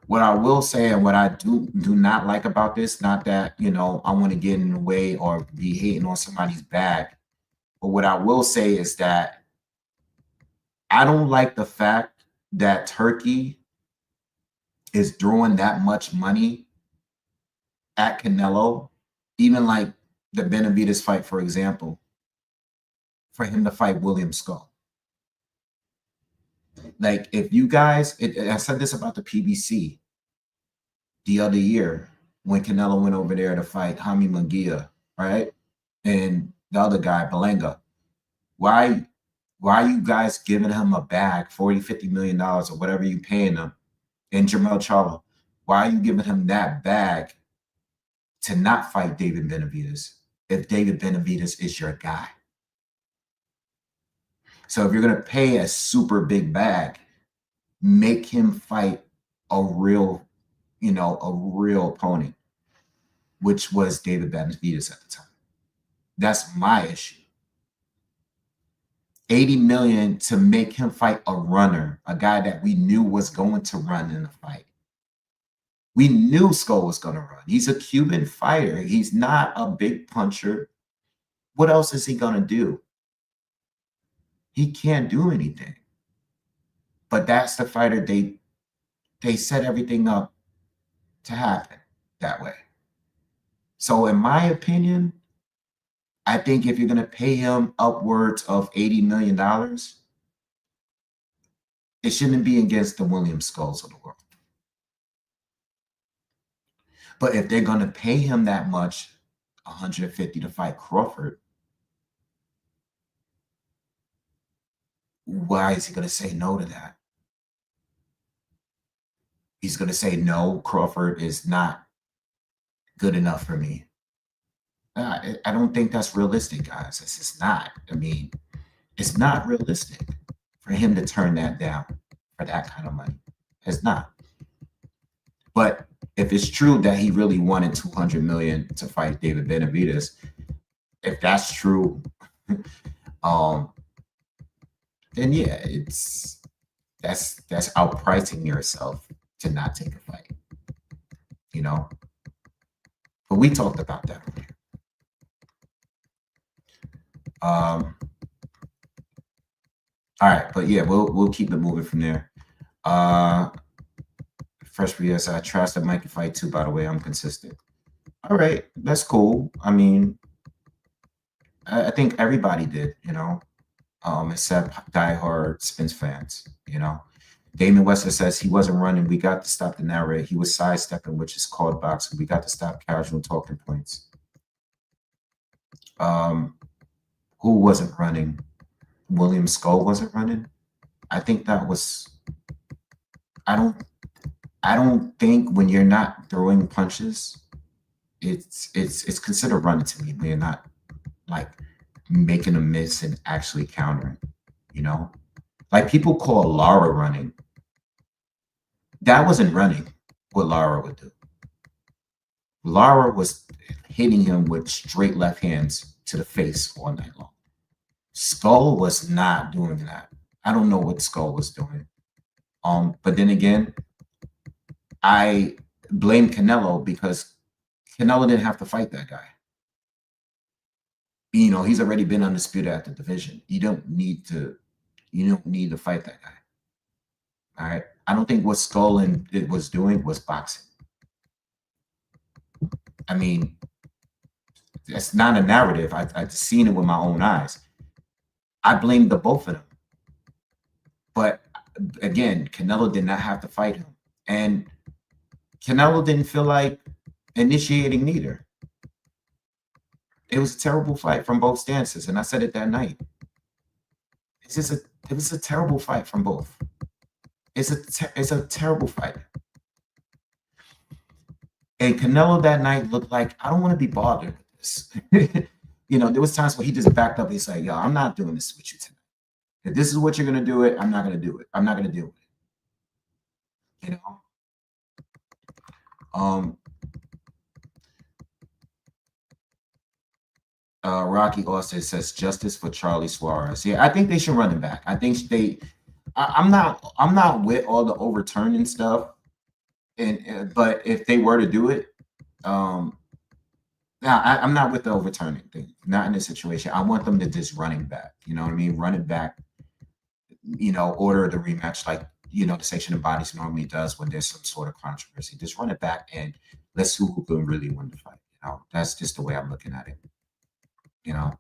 What I will say and what I do not like about this, not that, I want to get in the way or be hating on somebody's back, but what I will say is that I don't like the fact that Turkey is throwing that much money at Canelo, even like the Benavidez fight, for example, for him to fight William Skull. If you guys, I said this about the PBC the other year, when Canelo went over there to fight Jaime Munguia, right? And the other guy, Belenga. Why are you guys giving him a bag, 40, $50 million or whatever you paying him? And Jermell Charlo, why are you giving him that bag to not fight David Benavidez if David Benavidez is your guy? So if you're going to pay a super big bag, make him fight a real opponent, which was David Benavidez at the time. That's my issue. 80 million to make him fight a runner, a guy that we knew was going to run in the fight. We knew Skull was going to run. He's a Cuban fighter. He's not a big puncher. What else is he going to do? He can't do anything. But that's the fighter they set everything up to happen that way. So in my opinion, I think if you're going to pay him upwards of $80 million, it shouldn't be against the William Skulls of the world. But if they're going to pay him that much, 150 to fight Crawford, why is he going to say no to that? He's going to say, no, Crawford is not good enough for me. I don't think that's realistic, guys. It's just not. I mean, it's not realistic for him to turn that down for that kind of money. It's not. But if it's true that he really wanted 200 million to fight David Benavidez, if that's true, then yeah, that's outpricing yourself to not take a fight, you know. But we talked about that earlier. All right, but yeah, we'll keep it moving from there. Fresh BS, I trust that Mike can fight too, by the way. I'm consistent. All right, that's cool. I mean, I think everybody did, you know, except diehard Spence fans, you know. Damon Wester says he wasn't running. We got to stop the Navarrete. He was sidestepping, which is called boxing. We got to stop casual talking points. Who wasn't running? William Skull wasn't running. I think that was. I don't think when you're not throwing punches, it's considered running to me when you're not like making a miss and actually countering. You know, like people call Lara running. That wasn't running. What Lara would do. Lara was hitting him with straight left hands to the face all night long. Skull was not doing that. I don't know what Skull was doing. But then again, I blame Canelo because Canelo didn't have to fight that guy. You know, he's already been undisputed at the division. You don't need to fight that guy. All right. I don't think what Skull was doing was boxing. I mean, that's not a narrative. I've seen it with my own eyes. I blame the both of them. But again, Canelo did not have to fight him. And Canelo didn't feel like initiating neither. It was a terrible fight from both stances. And I said it that night. It was a terrible fight from both. It's a terrible fight. And Canelo that night looked like, I don't want to be bothered with this. You know, there was times where he just backed up. He's like, yo, I'm not doing this with you tonight. If this is what you're going to do it, I'm not going to do it. I'm not going to deal with it. You know? Rocky Austin says justice for Charlie Suarez. Yeah, I think they should run it back. I think I'm not with all the overturning stuff. But if they were to do it, I'm not with the overturning thing. Not in this situation. I want them to just run it back. You know what I mean? Run it back. You know, order the rematch like, you know, the section of bodies normally does when there's some sort of controversy. Just run it back and let's see who can really win the fight. You know, that's just the way I'm looking at it. You know,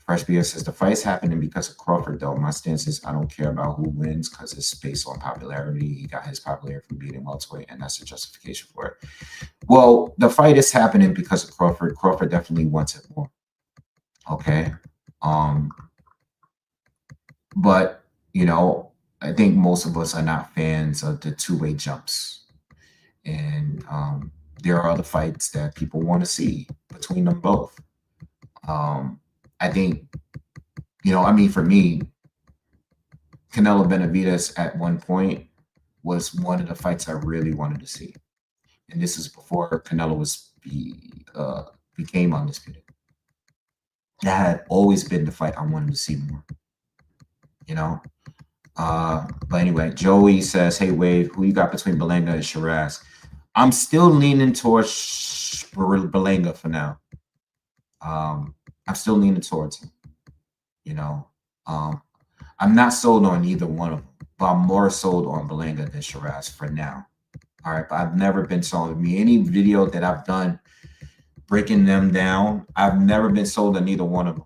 Fresh Beer says the fight's happening because of Crawford, though. My stance is I don't care about who wins because it's based on popularity. He got his popularity from beating welterweight, and that's a justification for it. Well, the fight is happening because of Crawford. Crawford definitely wants it more. Okay. But I think most of us are not fans of the two-way jumps. And there are other fights that people want to see between them both. I think, for me, Canelo Benavidez at one point was one of the fights I really wanted to see. And this is before Canelo became undisputed. That had always been the fight I wanted to see more. But anyway, Joey says, "Hey Wave, who you got between Berlanga and Suarez?" I'm still leaning towards Berlanga for now. I'm still leaning towards him. I'm not sold on either one of them, but I'm more sold on Berlanga than Suarez for now. All right, but I've never been sold on me. Any video that I've done breaking them down, I've never been sold on either one of them.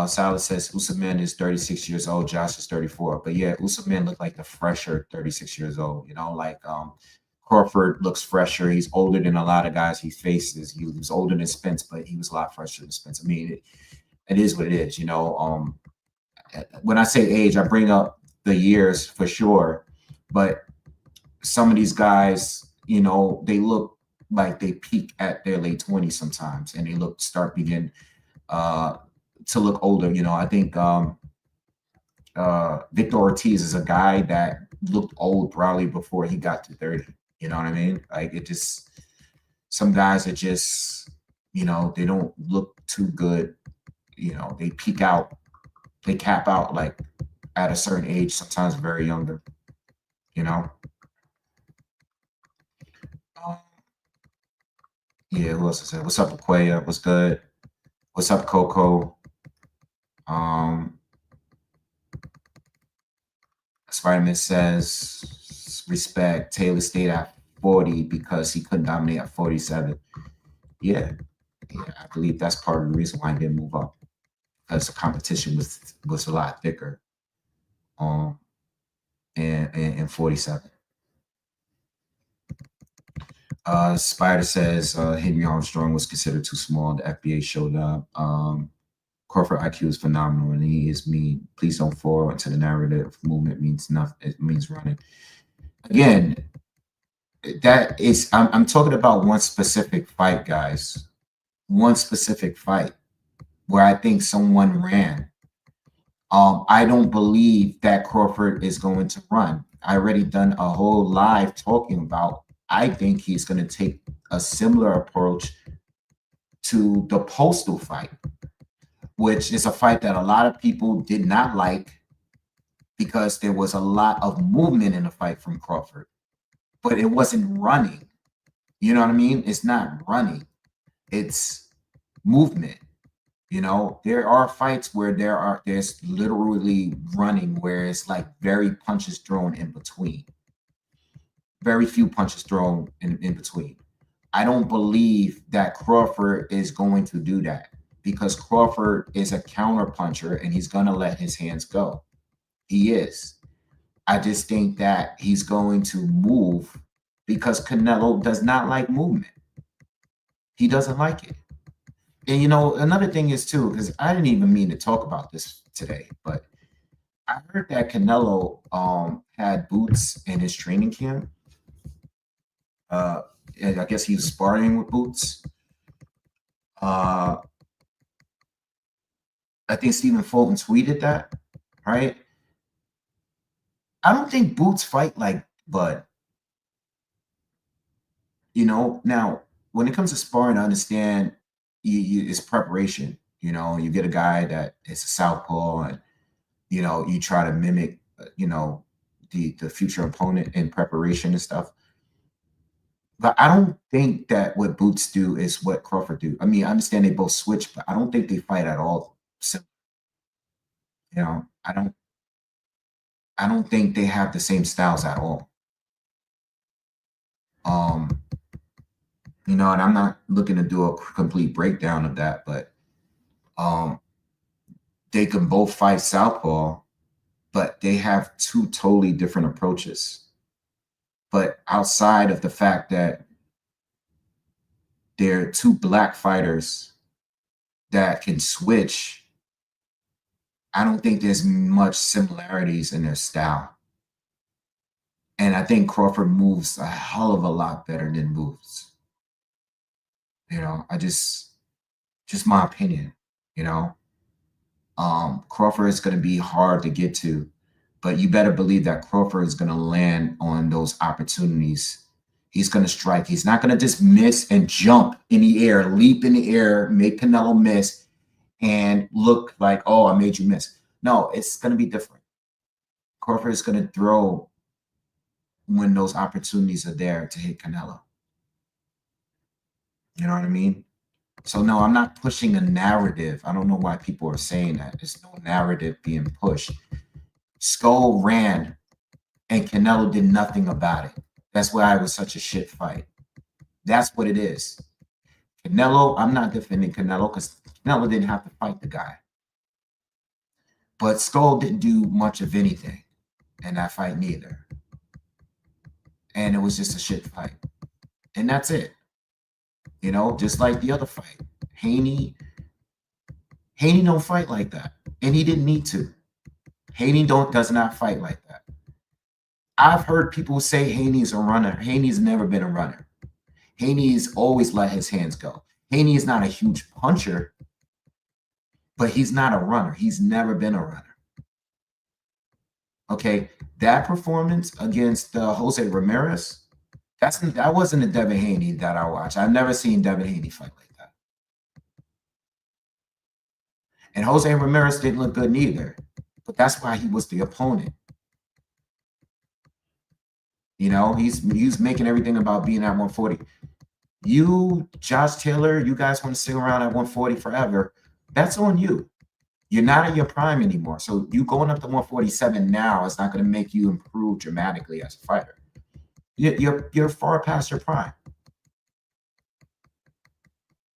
Silas says Usman is 36 years old, Josh is 34. But yeah, Usman looked like the fresher 36 years old. Crawford looks fresher. He's older than a lot of guys he faces. He was older than Spence, but he was a lot fresher than Spence. I mean, it is what it is. When I say age, I bring up the years for sure, but some of these guys, they look like they peak at their late 20s sometimes, and they begin to look older. I think Victor Ortiz is a guy that looked old probably before he got to 30. You know what I mean? Like some guys are just, they don't look too good. They peak out, they cap out like at a certain age, sometimes very younger. Yeah, who else is there? What's up, Aquaya? What's good? What's up, Coco? Spider-Man says, respect, Taylor stayed at 40 because he couldn't dominate at 47. Yeah, I believe that's part of the reason why he didn't move up, because the competition was a lot thicker. And 47. Spider says Henry Armstrong was considered too small. The FBA showed up. Crawford IQ is phenomenal, and he is mean. Please don't fall into the narrative. Movement means nothing. It means running. Again, that is. I'm talking about one specific fight, guys. One specific fight where I think someone ran. I don't believe that Crawford is going to run. I already done a whole live talking about. I think he's going to take a similar approach to the Postal fight, which is a fight that a lot of people did not like because there was a lot of movement in the fight from Crawford, but it wasn't running. You know what I mean? It's not running. It's movement. There are fights where there's literally running, where it's like very punches thrown in between. Very few punches thrown in between. I don't believe that Crawford is going to do that, because Crawford is a counter puncher and he's going to let his hands go. He is. I just think that he's going to move because Canelo does not like movement. He doesn't like it. And another thing is too, because I didn't even mean to talk about this today, but I heard that Canelo had boots in his training camp. And I guess he was sparring with boots. I think Stephen Fulton tweeted that, right? I don't think boots fight like Bud. Now when it comes to sparring, I understand it's preparation. You get a guy that is a southpaw, and you try to mimic, the future opponent in preparation and stuff. But I don't think that what Boots do is what Crawford do. I mean, I understand they both switch, but I don't think they fight at all. So, I don't think they have the same styles at all. You know, and I'm not looking to do a complete breakdown of that, but they can both fight southpaw, but they have two totally different approaches. But outside of the fact that they're two black fighters that can switch, I don't think there's much similarities in their style. And I think Crawford moves a hell of a lot better than moves. You know, just my opinion, you know. Crawford is going to be hard to get to, but you better believe that Crawford is going to land on those opportunities. He's going to strike. He's not going to just miss and jump in the air, leap in the air, make Canelo miss, and look like, oh, I made you miss. No, it's going to be different. Crawford is going to throw when those opportunities are there to hit Canelo. You know what I mean? So no, I'm not pushing a narrative. I don't know why people are saying that. There's no narrative being pushed. Skull ran and Canelo did nothing about it. That's why it was such a shit fight. That's what it is. Canelo, I'm not defending Canelo because Canelo didn't have to fight the guy. But Skull didn't do much of anything in that fight neither. And it was just a shit fight. And that's it. You know, just like the other fight. Haney don't fight like that. And he didn't need to. Haney does not fight like that. I've heard people say Haney's a runner. Haney's never been a runner. Haney's always let his hands go. Haney is not a huge puncher, but he's not a runner. He's never been a runner. Okay, that performance against Jose Ramirez, that wasn't a Devin Haney that I watched. I've never seen Devin Haney fight like that. And Jose Ramirez didn't look good neither, but that's why he was the opponent. You know, he's making everything about being at 140. You, Josh Taylor, you guys want to sit around at 140 forever. That's on you. You're not in your prime anymore. So you going up to 147 now is not going to make you improve dramatically as a fighter. You're far past your prime.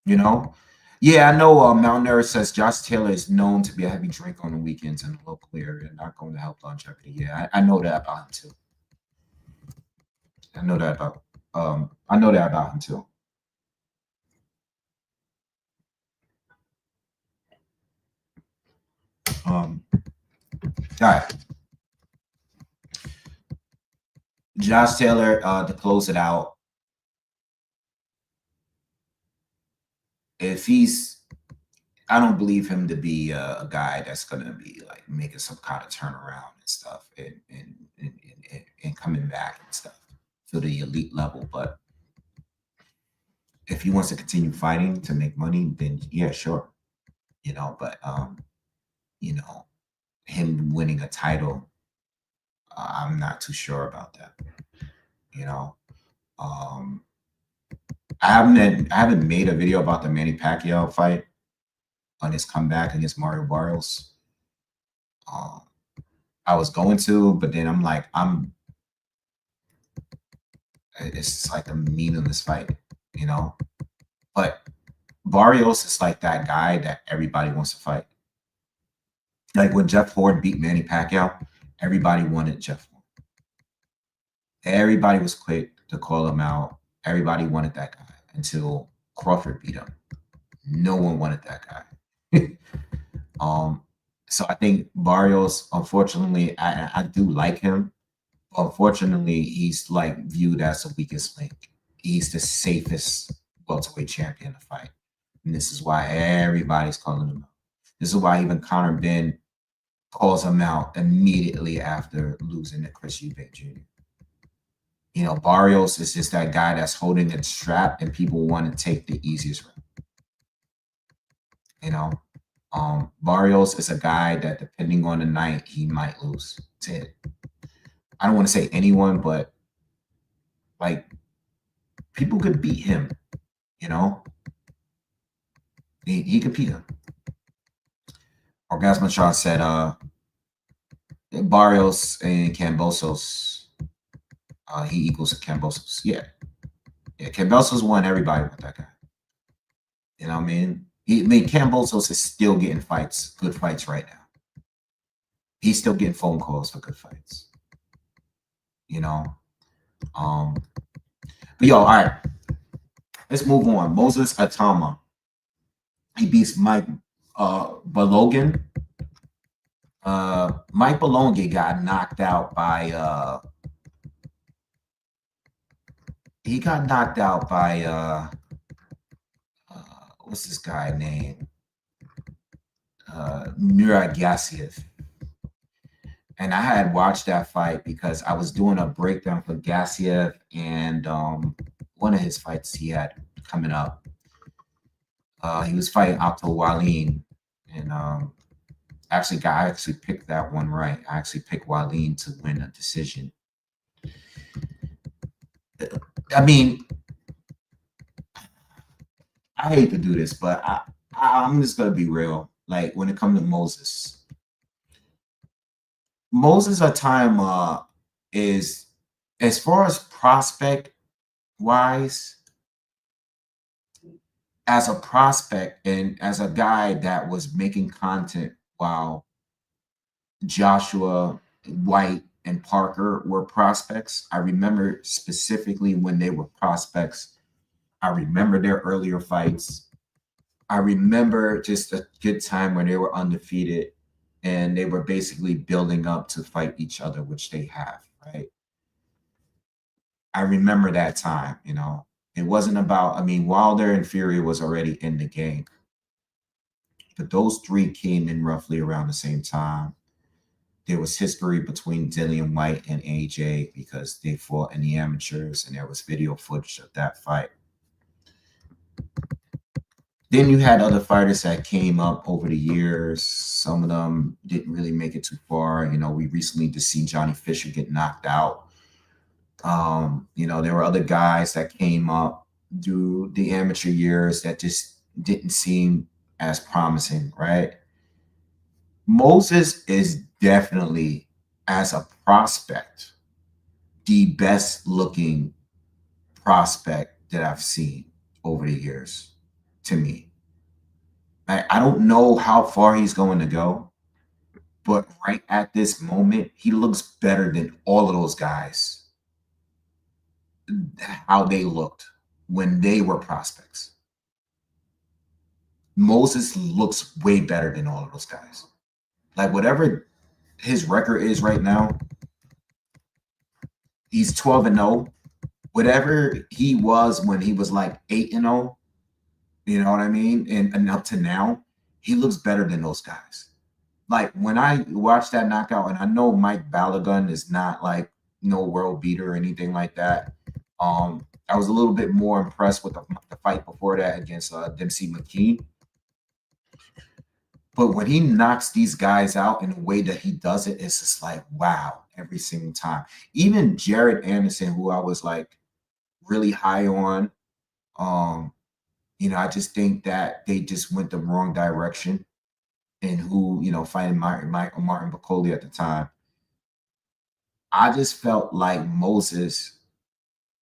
You know? Yeah, I know Mountaineer says Josh Taylor is known to be a heavy drinker on the weekends in the local area and not going to help longevity. Yeah, I know that about him too. I know that about him too. All right. Josh Taylor, to close it out, if he's, I don't believe him to be a guy that's going to be like making some kind of turnaround and stuff and coming back and stuff to the elite level. But if he wants to continue fighting to make money, then yeah, sure. You know, but you know, him winning a title, I'm not too sure about that. You know, I haven't made a video about the Manny Pacquiao fight on his comeback against Mario Barrios. I was going to, but then I'm like, it's like a meaningless fight, you know. But Barrios is like that guy that everybody wants to fight. Like when Jeff Ford beat Manny Pacquiao, everybody wanted Jeff Ford. Everybody was quick to call him out. Everybody wanted that guy until Crawford beat him. No one wanted that guy. So I think Barrios, unfortunately, I do like him. Unfortunately, he's like viewed as the weakest link. He's the safest welterweight champion to fight. And this is why everybody's calling him out. This is why even Conor Ben calls him out immediately after losing to Chris Eubank Jr. You know, Barrios is just that guy that's holding a strap and people want to take the easiest route. You know, Barrios is a guy that depending on the night, he might lose to it. I don't want to say anyone, but like people could beat him, you know. He could beat him. Orgasmo Shaw said Barrios and Cambosos, he equals Cambosos. Yeah. Yeah, Kambosos won. Everybody with that guy. You know what I mean? Kambosos is still getting fights, good fights right now. He's still getting phone calls for good fights. You know? Um, but yo, all right. Let's move on. Moses Atama. He beats Mike Balogan. Mike Balogan got knocked out by he got knocked out by what's this guy name? Murad Gassiev. And I had watched that fight because I was doing a breakdown for Gassiev and one of his fights he had coming up. He was fighting Otto Wallin, and I actually picked that one right. I actually picked Wallin to win a decision. I mean, I hate to do this, but I'm just gonna be real. Like when it comes to Moses Atama is, as far as prospect wise, as a prospect and as a guy that was making content while Joshua, White, and Parker were prospects. I remember specifically when they were prospects. I remember their earlier fights. I remember just a good time when they were undefeated and they were basically building up to fight each other, which they have, right? I remember that time, you know. It wasn't about, I mean, Wilder and Fury was already in the game. But those three came in roughly around the same time. There was history between Dillian White and AJ because they fought in the amateurs and there was video footage of that fight. Then you had other fighters that came up over the years. Some of them didn't really make it too far. You know, we recently just seen Johnny Fisher get knocked out. You know, there were other guys that came up through the amateur years that just didn't seem as promising, right? Moses is definitely, as a prospect, the best looking prospect that I've seen over the years to me. I don't know how far he's going to go, but right at this moment, he looks better than all of those guys, how they looked when they were prospects. Moses looks way better than all of those guys. Like whatever his record is right now, he's 12-0. Whatever he was when he was like 8-0, you know what I mean? And up to now, he looks better than those guys. Like when I watched that knockout, and I know Mike Balogun is not like no world beater or anything like that. I was a little bit more impressed with the fight before that against Dempsey McKee. But when he knocks these guys out in the way that he does it, it's just like, wow, every single time. Even Jared Anderson, who I was like really high on, you know, I just think that they just went the wrong direction. And who, you know, fighting Martin Bacoli at the time. I just felt like Moses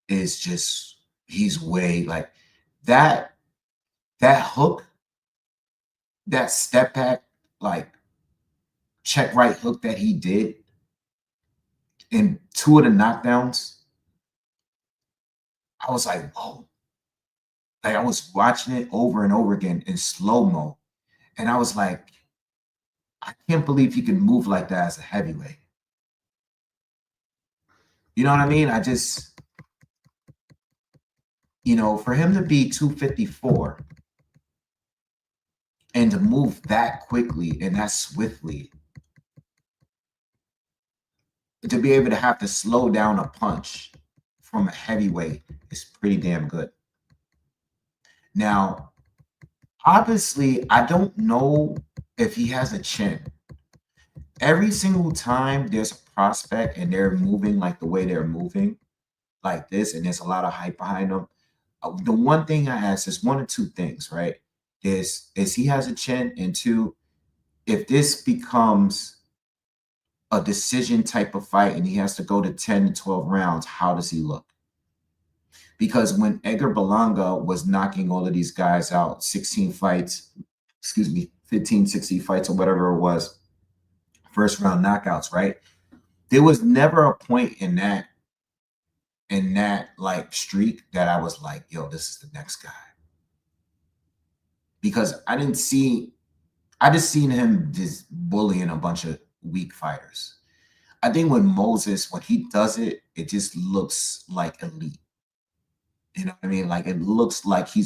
is just, he's way like that, that hook, that step back, like check right hook that he did in two of the knockdowns. I was like, whoa. Like I was watching it over and over again in slow-mo. And I was like, I can't believe he can move like that as a heavyweight. You know what I mean? I just, you know, for him to be 254 and to move that quickly and that swiftly, to be able to have to slow down a punch from a heavyweight is pretty damn good. Now, obviously, I don't know if he has a chin. Every single time there's a prospect and they're moving like the way they're moving, like this, and there's a lot of hype behind them. The one thing I ask is one or two things, right? Is he has a chin, and two, if this becomes a decision type of fight and he has to go to 10 to 12 rounds, how does he look? Because when Edgar Berlanga was knocking all of these guys out, 16 fights, excuse me, 15, 60 fights or whatever it was, first round knockouts, right? There was never a point in that like streak that I was like, yo, this is the next guy. Because I just seen him just bullying a bunch of weak fighters. I think when Moses, when he does it, it just looks like elite. You know what I mean? Like it looks like he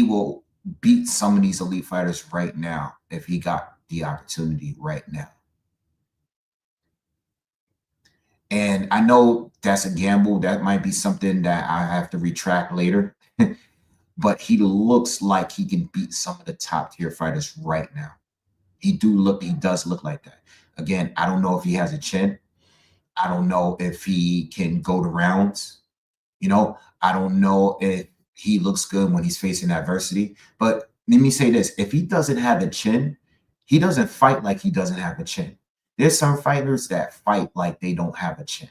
will beat some of these elite fighters right now if he got the opportunity right now. And I know that's a gamble. That might be something that I have to retract later. But he looks like he can beat some of the top tier fighters right now. He does look like that. Again, I don't know if he has a chin. I don't know if he can go to rounds. You know, I don't know if he looks good when he's facing adversity. But let me say this: if he doesn't have a chin, he doesn't fight like he doesn't have a chin. There's some fighters that fight like they don't have a chin.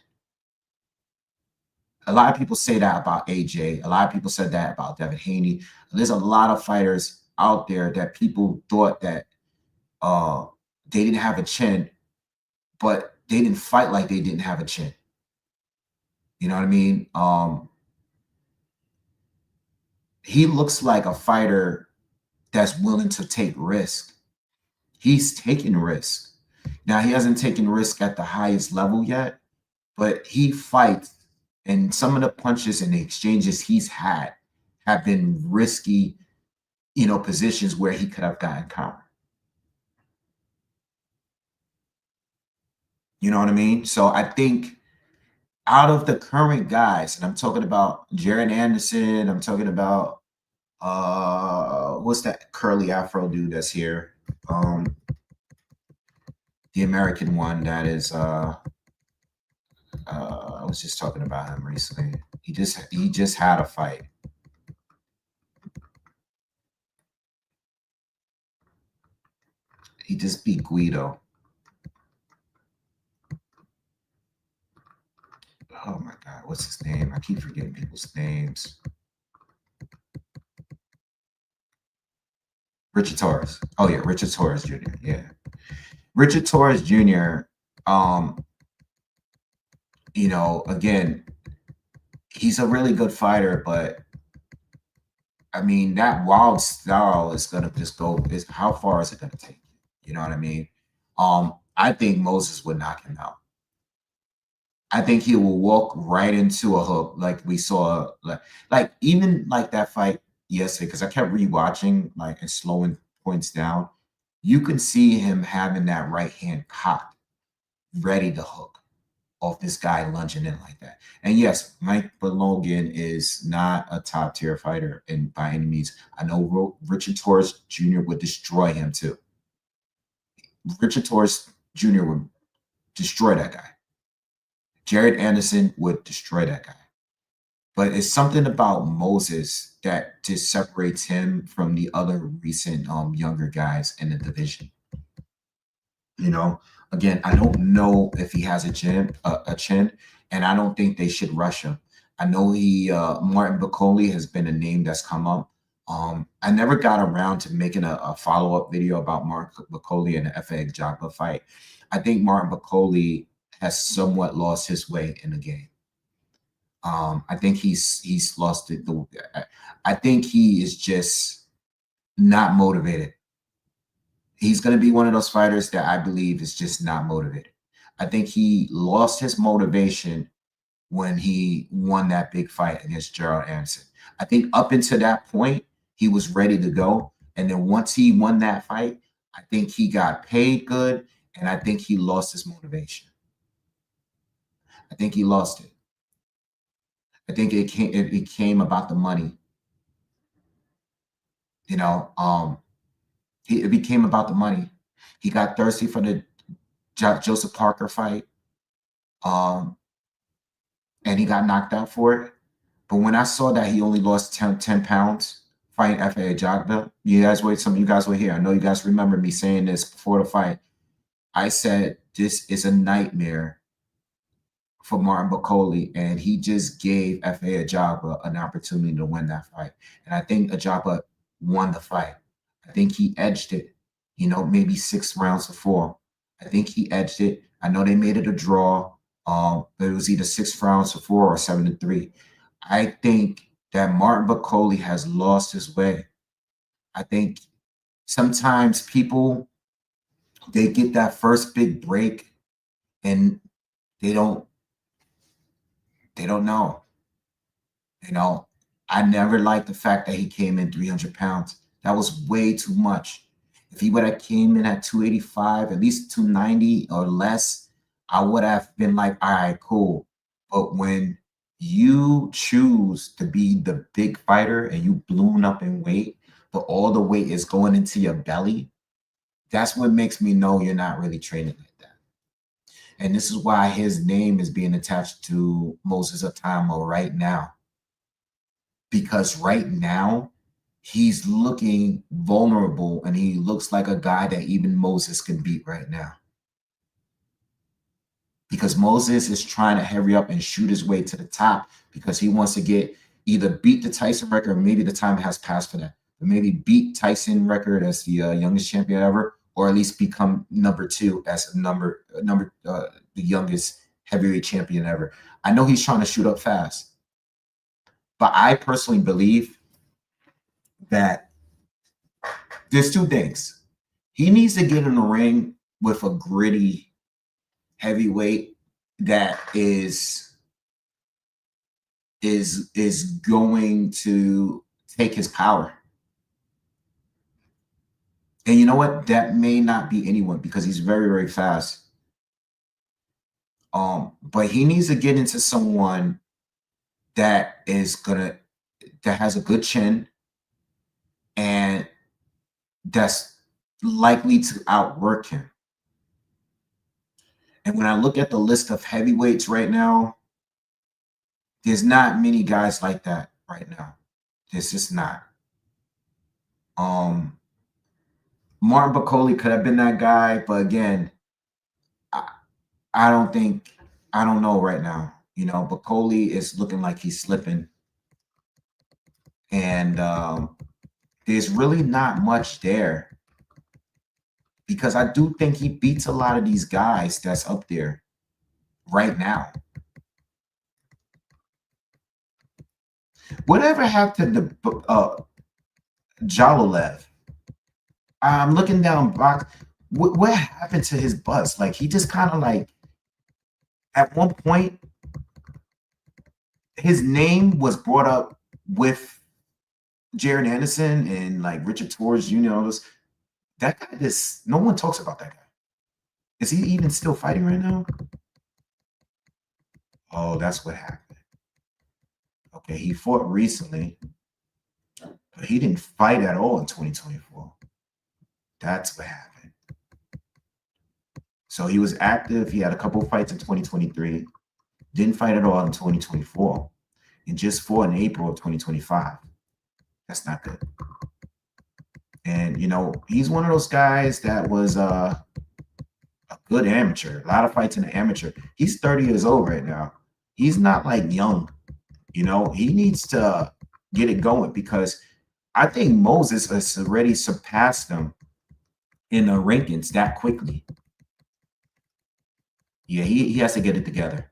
A lot of people say that about AJ. A lot of people said that about Devin Haney. There's a lot of fighters out there that people thought that uh, they didn't have a chin, but they didn't fight like they didn't have a chin. You know what I mean? He looks like a fighter that's willing to take risk. He's taking risk. Now he hasn't taken risk at the highest level yet, but he fights, and some of the punches and the exchanges he's had have been risky, you know, positions where he could have gotten counter. You know what I mean? So I think out of the current guys, and I'm talking about Jared Anderson, I'm talking about what's that curly afro dude that's here? The American one that is I was just talking about him recently. He just had a fight. He just beat Guido. Oh my God, what's his name? I keep forgetting people's names. Richard Torres. Oh yeah, Richard Torres Jr. Yeah, Richard Torres Jr. You know, again, he's a really good fighter, but I mean, that wild style is gonna just go. Is how far is it gonna take? You know what I mean? I think Moses would knock him out. I think he will walk right into a hook, like we saw, like even like that fight yesterday. Because I kept rewatching, like and slowing points down. You can see him having that right hand cocked, ready to hook off this guy lunging in like that. And yes, Mike Logan is not a top tier fighter, and by any means, I know Richard Torres Jr. would destroy him too. Richard Torres Jr. would destroy that guy. Jared Anderson would destroy that guy. But it's something about Moses that just separates him from the other recent younger guys in the division. You know, again, I don't know if he has a chin, and I don't think they should rush him. I know Martin Bacoli has been a name that's come up. I never got around to making a follow up video about Martin Bacoli and the FA Jogba fight. I think Martin Bacoli has somewhat lost his way in the game. I think he's lost it. I think he is just not motivated. He's going to be one of those fighters that I believe is just not motivated. I think he lost his motivation when he won that big fight against Gerald Anderson. I think up until that point, he was ready to go. And then once he won that fight, I think he got paid good, and I think he lost his motivation. I think he lost it. I think it became about the money. You know, it became about the money. He got thirsty for the Joseph Parker fight, and he got knocked out for it. But when I saw that he only lost 10 pounds fighting FA Jogba, some of you guys were here. I know you guys remember me saying this before the fight. I said, this is a nightmare for Martin Bakoli, and he just gave F.A. Ajagba an opportunity to win that fight. And I think Ajagba won the fight. I think he edged it, maybe 6 rounds to 4. I think he edged it. I know they made it a draw. But it was either 6 rounds to 4 or 7-3. I think that Martin Bakoli has lost his way. I think sometimes people, they get that first big break and they don't know. I never liked the fact that he came in 300 pounds. That was way too much. If he would have came in at 285, at least 290 or less, I would have been like, all right, cool. But when you choose to be the big fighter and you balloon up in weight, but all the weight is going into your belly, that's what makes me know you're not really training like that. And this is why his name is being attached to Moses Atamo right now. Because right now, he's looking vulnerable and he looks like a guy that even Moses can beat right now. Because Moses is trying to hurry up and shoot his way to the top because he wants to either beat the Tyson record, or maybe the time has passed for that, but maybe beat Tyson record as the youngest champion ever, or at least become number 2 as the youngest heavyweight champion ever. I know he's trying to shoot up fast, but I personally believe that there's 2 things. He needs to get in the ring with a gritty heavyweight that is going to take his power. And you know what? That may not be anyone because he's very, very fast. But he needs to get into someone that has a good chin and that's likely to outwork him. And when I look at the list of heavyweights right now, there's not many guys like that right now. There's just not. Martin Bakoli could have been that guy, but again, I don't know right now. Bakoli is looking like he's slipping. And there's really not much there. Because I do think he beats a lot of these guys that's up there right now. Whatever happened to Jalolev? I'm looking down box. What happened to his buzz? Like he just kind of like at one point his name was brought up with Jared Anderson and like Richard Torres Jr. That guy no one talks about that guy. Is he even still fighting right now? Oh, that's what happened. Okay, he fought recently, but he didn't fight at all in 2024. That's what happened. So he was active. He had a couple fights in 2023. Didn't fight at all in 2024. And just fought in April of 2025. That's not good. And, he's one of those guys that was a good amateur. A lot of fights in the amateur. He's 30 years old right now. He's not like young. He needs to get it going because I think Moses has already surpassed him in the rankings that quickly. Yeah, he has to get it together.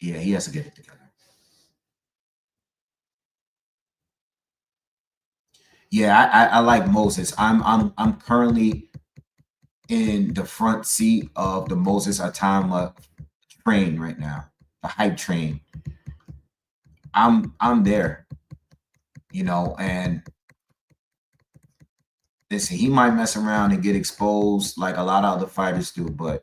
Yeah, he has to get it together. Yeah, I like Moses. I'm currently in the front seat of the Moses Atama train right now, the hype train. I'm there, and listen, he might mess around and get exposed like a lot of other fighters do, but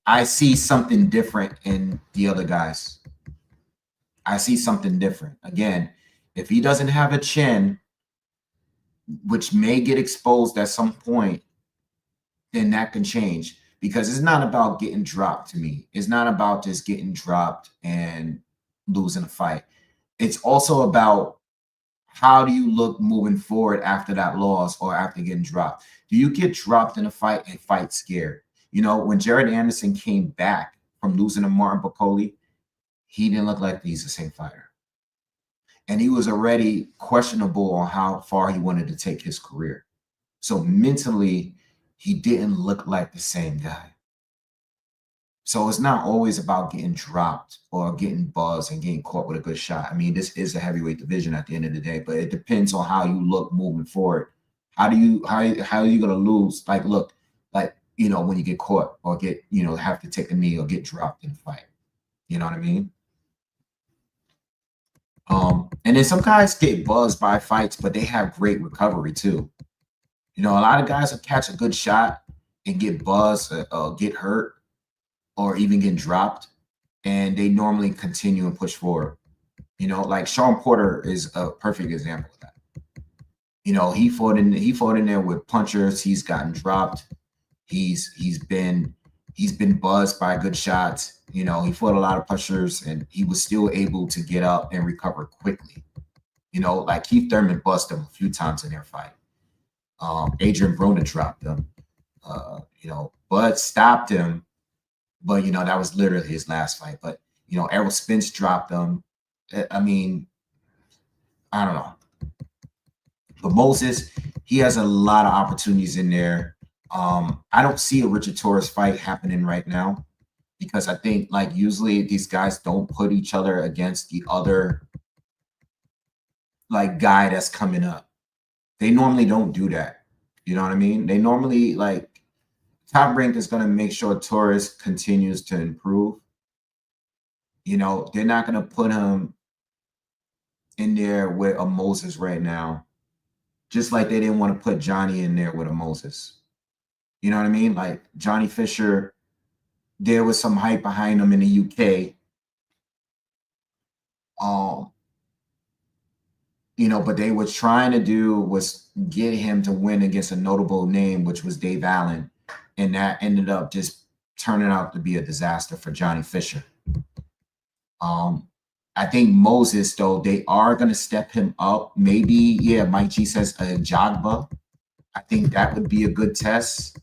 I see something different in the other guys. I see something different. Again, if he doesn't have a chin, which may get exposed at some point, then that can change because it's not about getting dropped to me. It's not about just getting dropped and losing a fight. It's also about how do you look moving forward after that loss or after getting dropped? Do you get dropped in a fight and fight scared? You know, when Jared Anderson came back from losing to Martin Bacoli, he didn't look like he's the same fighter. And he was already questionable on how far he wanted to take his career. So mentally, he didn't look like the same guy. So it's not always about getting dropped or getting buzzed and getting caught with a good shot. I mean, this is a heavyweight division at the end of the day, but it depends on how you look moving forward. How are you gonna lose? Like, look, like, you know, when you get caught or get, you know, have to take a knee or get dropped in a fight. You know what I mean? And then some guys get buzzed by fights, but they have great recovery too. You know, a lot of guys will catch a good shot and get buzzed or get hurt or even get dropped, and they normally continue and push forward. You know, like Sean Porter is a perfect example of that. You know, he fought in there with punchers. He's gotten dropped. He's been buzzed by good shots. You know, he fought a lot of punchers, and he was still able to get up and recover quickly. You know, like Keith Thurman busted him a few times in their fight. Adrian Broner dropped him. You know, Bud stopped him, but you know that was literally his last fight. But you know, Errol Spence dropped him. I mean, I don't know. But Moses, he has a lot of opportunities in there. I don't see a Richard Torres fight happening right now because I think like usually these guys don't put each other against the other like guy that's coming up. They normally don't do that. You know what I mean? They normally like Top Rank is going to make sure Torres continues to improve. You know, they're not going to put him in there with a Moses right now, just like they didn't want to put Johnny in there with a Moses. You know what I mean? Like Johnny Fisher, there was some hype behind him in the UK. Um, you know, but they were trying to do was get him to win against a notable name, which was Dave Allen, and that ended up just turning out to be a disaster for Johnny Fisher. I think Moses, though, they are going to step him up. Maybe, yeah, Mike G says a Jagba. I think that would be a good test.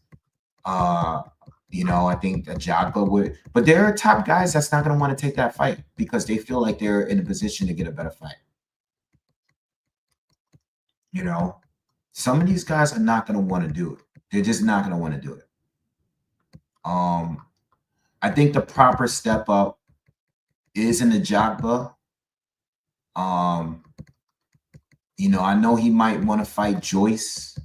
You know, I think a Jagba would, but there are top guys that's not going to want to take that fight because they feel like they're in a position to get a better fight. You know, some of these guys are not going to want to do it. They're just not going to want to do it. I think the proper step up is in the Jagba. You know, I know he might want to fight Joyce.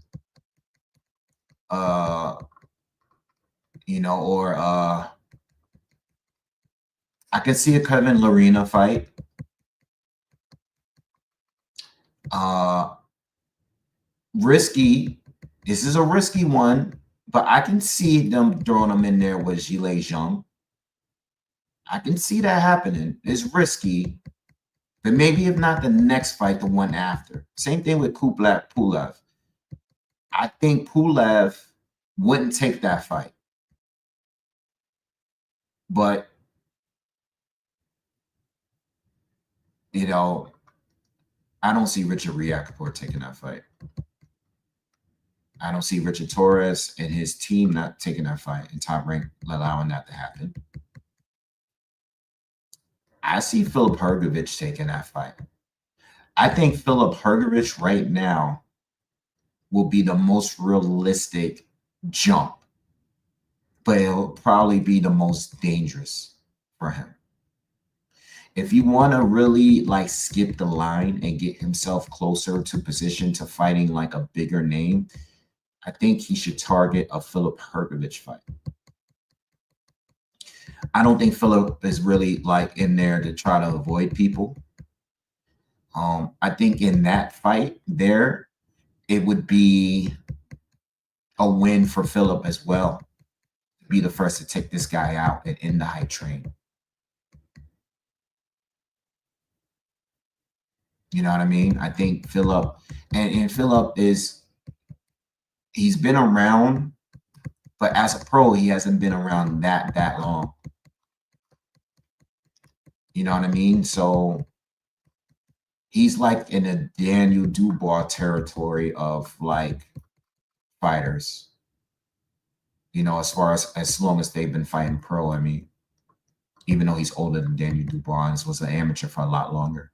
You know, or I could see a Kevin Lorena fight. Risky. This is a risky one, but I can see them throwing him in there with Gilles Jean. I can see that happening. It's risky, but maybe if not the next fight, the one after. Same thing with Pulev. I think Pulev wouldn't take that fight. But, you know, I don't see Richard Riakporhe taking that fight. I don't see Richard Torres and his team not taking that fight and Top Rank allowing that to happen. I see Filip Hrgović taking that fight. I think Filip Hrgović right now will be the most realistic jump, but it'll probably be the most dangerous for him. If you want to really like skip the line and get himself closer to position to fighting like a bigger name, I think he should target a Filip Hrgović fight. I don't think Filip is really like in there to try to avoid people. I think in that fight there, it would be a win for Filip as well to be the first to take this guy out and end the hype train. You know what I mean? I think Filip and Filip is he's been around, but as a pro, he hasn't been around that long. You know what I mean? So He's like in a Daniel Dubois territory of like fighters. You know, as long as they've been fighting pro. I mean, even though he's older than Daniel Dubois, was an amateur for a lot longer.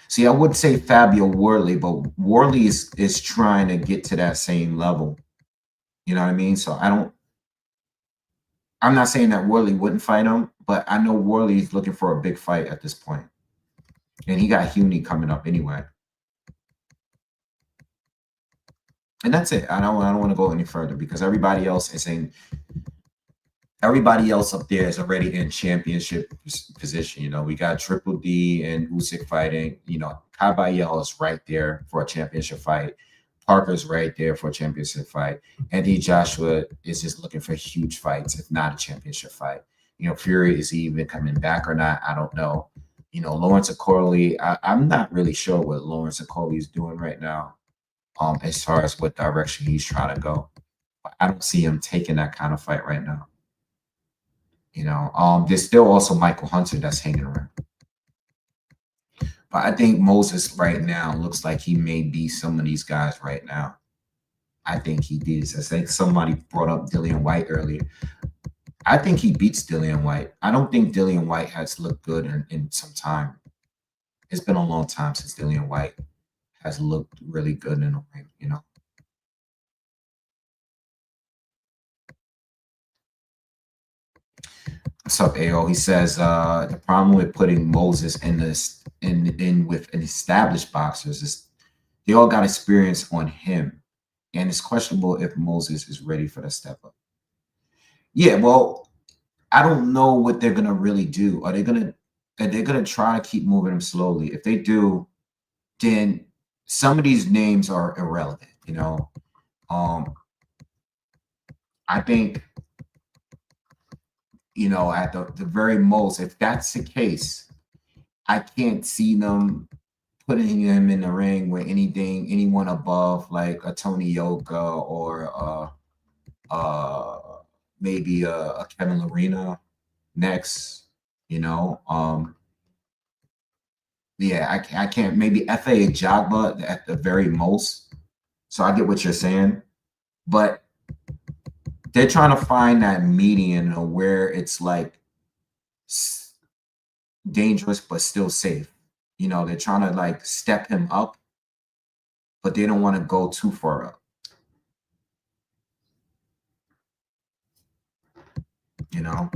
See, I would say Fabio Worley, but Worley is trying to get to that same level. You know what I mean? So I'm not saying that Worley wouldn't fight him, but I know Worley's looking for a big fight at this point. And he got Huni coming up anyway. And that's it. I don't want to go any further because everybody else up there is already in championship position. You know, we got Triple D and Usyk fighting. You know, Caballero is right there for a championship fight. Parker's right there for a championship fight. Andy Joshua is just looking for huge fights, if not a championship fight. You know, Fury, is he even coming back or not? I don't know. You know, Lawrence Okolie, I'm not really sure what Lawrence Okolie is doing right now, as far as what direction he's trying to go. But I don't see him taking that kind of fight right now. You know, there's still also Michael Hunter that's hanging around. But I think Moses right now looks like he may be some of these guys right now. I think he is. I think somebody brought up Dillian White earlier. I think he beats Dillian White. I don't think Dillian White has looked good in some time. It's been a long time since Dillian White has looked really good in the ring, you know. What's up, AO? He says the problem with putting Moses in with an established boxers is they all got experience on him, and it's questionable if Moses is ready for the step up. Yeah, well, I don't know what they're gonna really do. Are they gonna try to keep moving him slowly? If they do, then some of these names are irrelevant. You know, I think, you know, at the very most, if that's the case, I can't see them putting him in the ring with anyone above like a Tony Yoka or maybe a Kevin Lorena next. You know, yeah, I can't. Maybe Fa Jagba at the very most. So I get what you're saying, but they're trying to find that median of where it's like dangerous but still safe. You know, they're trying to like step him up, but they don't want to go too far up. You know,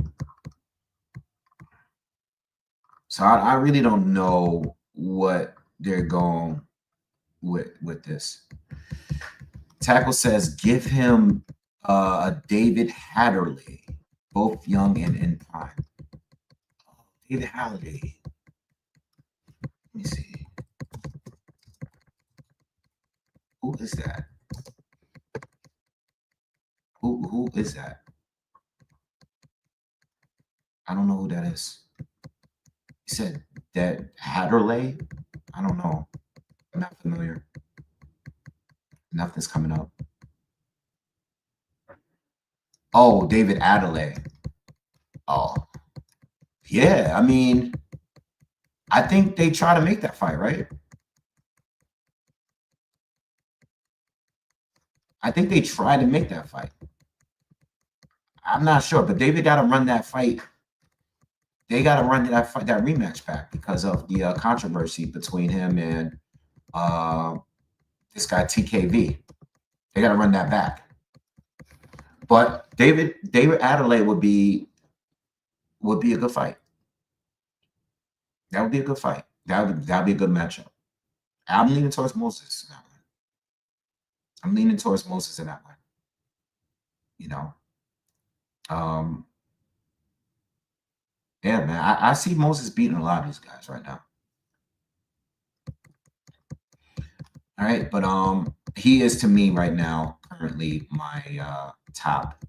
so I really don't know what they're going with this. Tackle says give him a David Hatterley, both young and in prime. David Hatterley. Let me see. Who is that? Who is that? I don't know who that is. He said that Hatterley? I don't know. I'm not familiar. Nothing's coming up. Oh, David Adelaide. Oh, yeah. I mean, I think they try to make that fight, right? I think they try to make that fight. I'm not sure, but David got to run that fight. They got to run that fight, that rematch back because of the controversy between him and this guy TKV. They got to run that back. But David Adelaide would be a good fight. That would be a good fight. That'd be a good matchup. I'm leaning towards Moses in that one. I'm leaning towards Moses in that one. You know. Yeah, man. I see Moses beating a lot of these guys right now. All right, but he is to me right now currently my top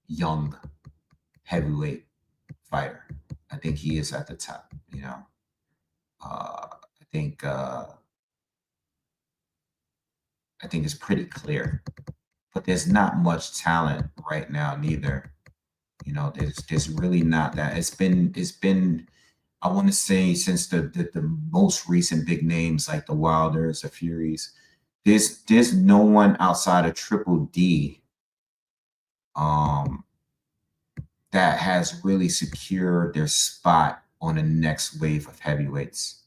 young heavyweight fighter. I think he is at the top, you know. I think it's pretty clear. But there's not much talent right now neither. You know, there's really not that. It's been I want to say since the most recent big names like the Wilders, the Furies, there's no one outside of Triple D um, that has really secured their spot on the next wave of heavyweights.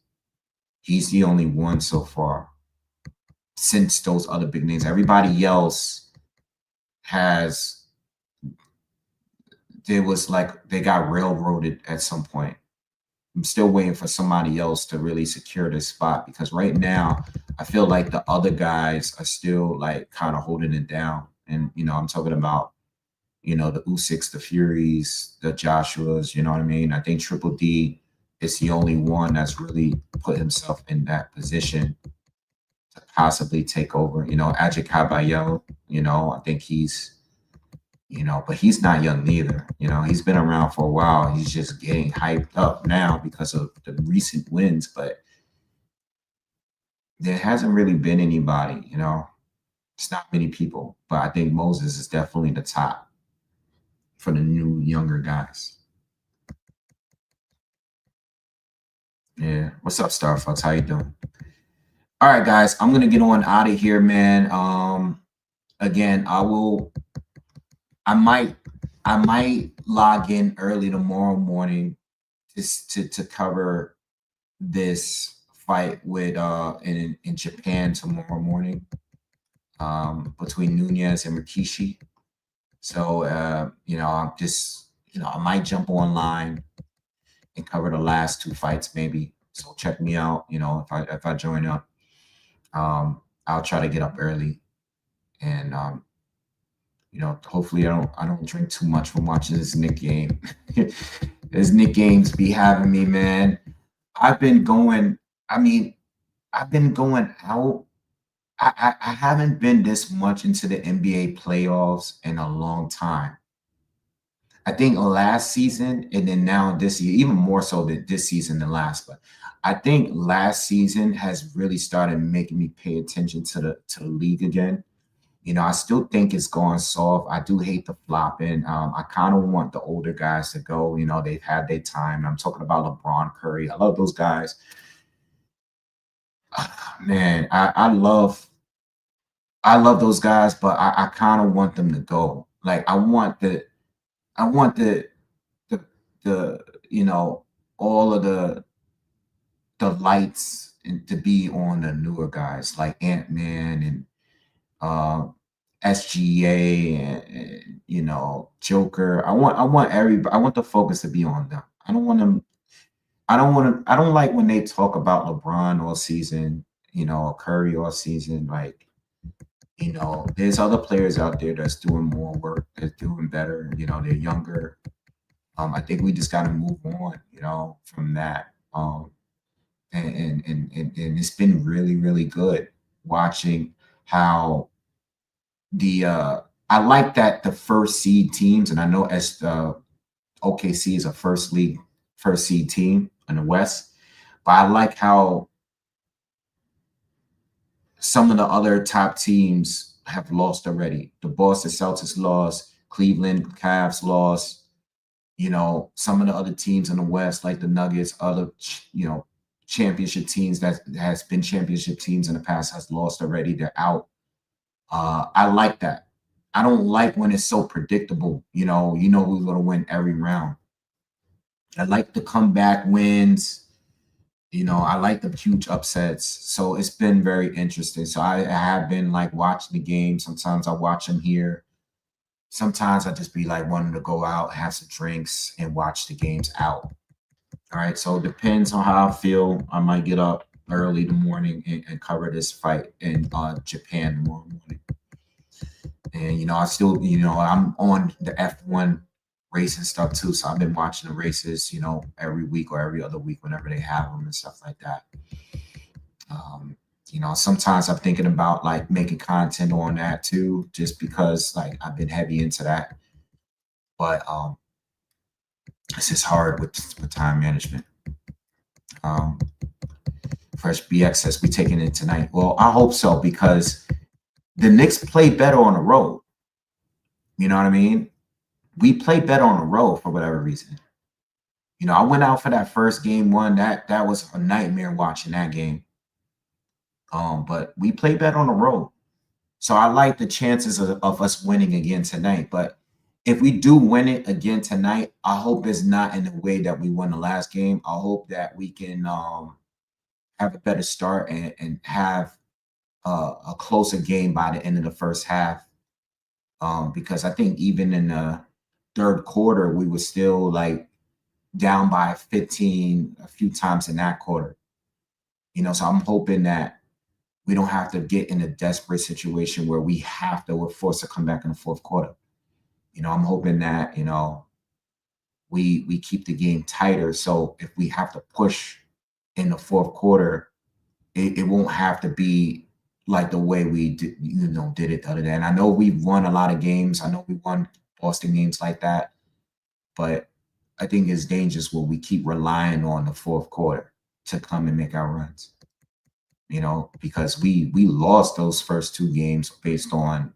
He's the only one so far since those other big names. Everybody else has, there was like they got railroaded at some point. I'm still waiting for somebody else to really secure this spot because right now I feel like the other guys are still like kind of holding it down. And I'm talking about the Usyks, the Furies, the Joshuas. You know what I mean? I think Triple D is the only one that's really put himself in that position to possibly take over. Ajit Caballero. I think he's but he's not young neither. He's been around for a while. He's just getting hyped up now because of the recent wins, but there hasn't really been anybody, it's not many people, but I think Moses is definitely the top for the new younger guys. Yeah. What's up, Starfucks? How you doing? All right, guys, I'm gonna get on out of here, man. Again, I might log in early tomorrow morning just to cover this fight with in Japan tomorrow morning between Nunez and Rikishi. So I'm just I might jump online and cover the last two fights maybe. So check me out. If I join up, I'll try to get up early and hopefully I don't drink too much from watching this Nick game. This Nick games be having me, man. I've been going. I mean, I've been going out. I haven't been this much into the NBA playoffs in a long time. I think last season and then now this year, even more so than this season than last. But I think last season has really started making me pay attention to the league again. I still think it's gone soft. I do hate the flopping. I kind of want the older guys to go. They've had their time. I'm talking about LeBron, Curry. I love those guys. Man, I love those guys, but I kind of want them to go. Like I want the all of the lights to be on the newer guys like Ant-Man and SGA and Joker. I want the focus to be on them. I don't want them. I don't like when they talk about LeBron all season, or Curry all season. Like, there's other players out there that's doing more work, that's doing better. They're younger. I think we just got to move on, from that. And it's been really, really good watching how I like that the first seed teams, and I know as OKC is a first seed team in the West, but I like how some of the other top teams have lost already. The Boston Celtics lost, Cleveland Cavs lost. Some of the other teams in the West, like the Nuggets, other championship teams that has been championship teams in the past has lost already. They're out. I like that. I don't like when it's so predictable. Who's going to win every round. I like the comeback wins. I like the huge upsets. So it's been very interesting. So I have been like watching the game. Sometimes I watch them here. Sometimes I just be like wanting to go out, have some drinks, and watch the games out. All right. So it depends on how I feel. I might get up early in the morning and cover this fight in Japan tomorrow morning. And I still, I'm on the F1 racing stuff too. So I've been watching the races, every week or every other week whenever they have them and stuff like that. Sometimes I'm thinking about like making content on that too, just because like I've been heavy into that. But it's just hard with time management. Fresh BX says we taking it tonight. Well, I hope so because the Knicks play better on the road. You know what I mean? We play better on the road for whatever reason. I went out for that first game one. That was a nightmare watching that game. But we play better on the road. So I like the chances of us winning again tonight. But if we do win it again tonight, I hope it's not in the way that we won the last game. I hope that we can have a better start and have a closer game by the end of the first half. Because I think even in the third quarter, we were still like down by 15 a few times in that quarter. So I'm hoping that we don't have to get in a desperate situation where we're forced to come back in the fourth quarter. I'm hoping that, we keep the game tighter. So if we have to push in the fourth quarter, it won't have to be like the way we did it the other day. And I know we've won a lot of games. I know we won Boston games like that, but I think it's dangerous when we keep relying on the fourth quarter to come and make our runs. Because we lost those first two games based on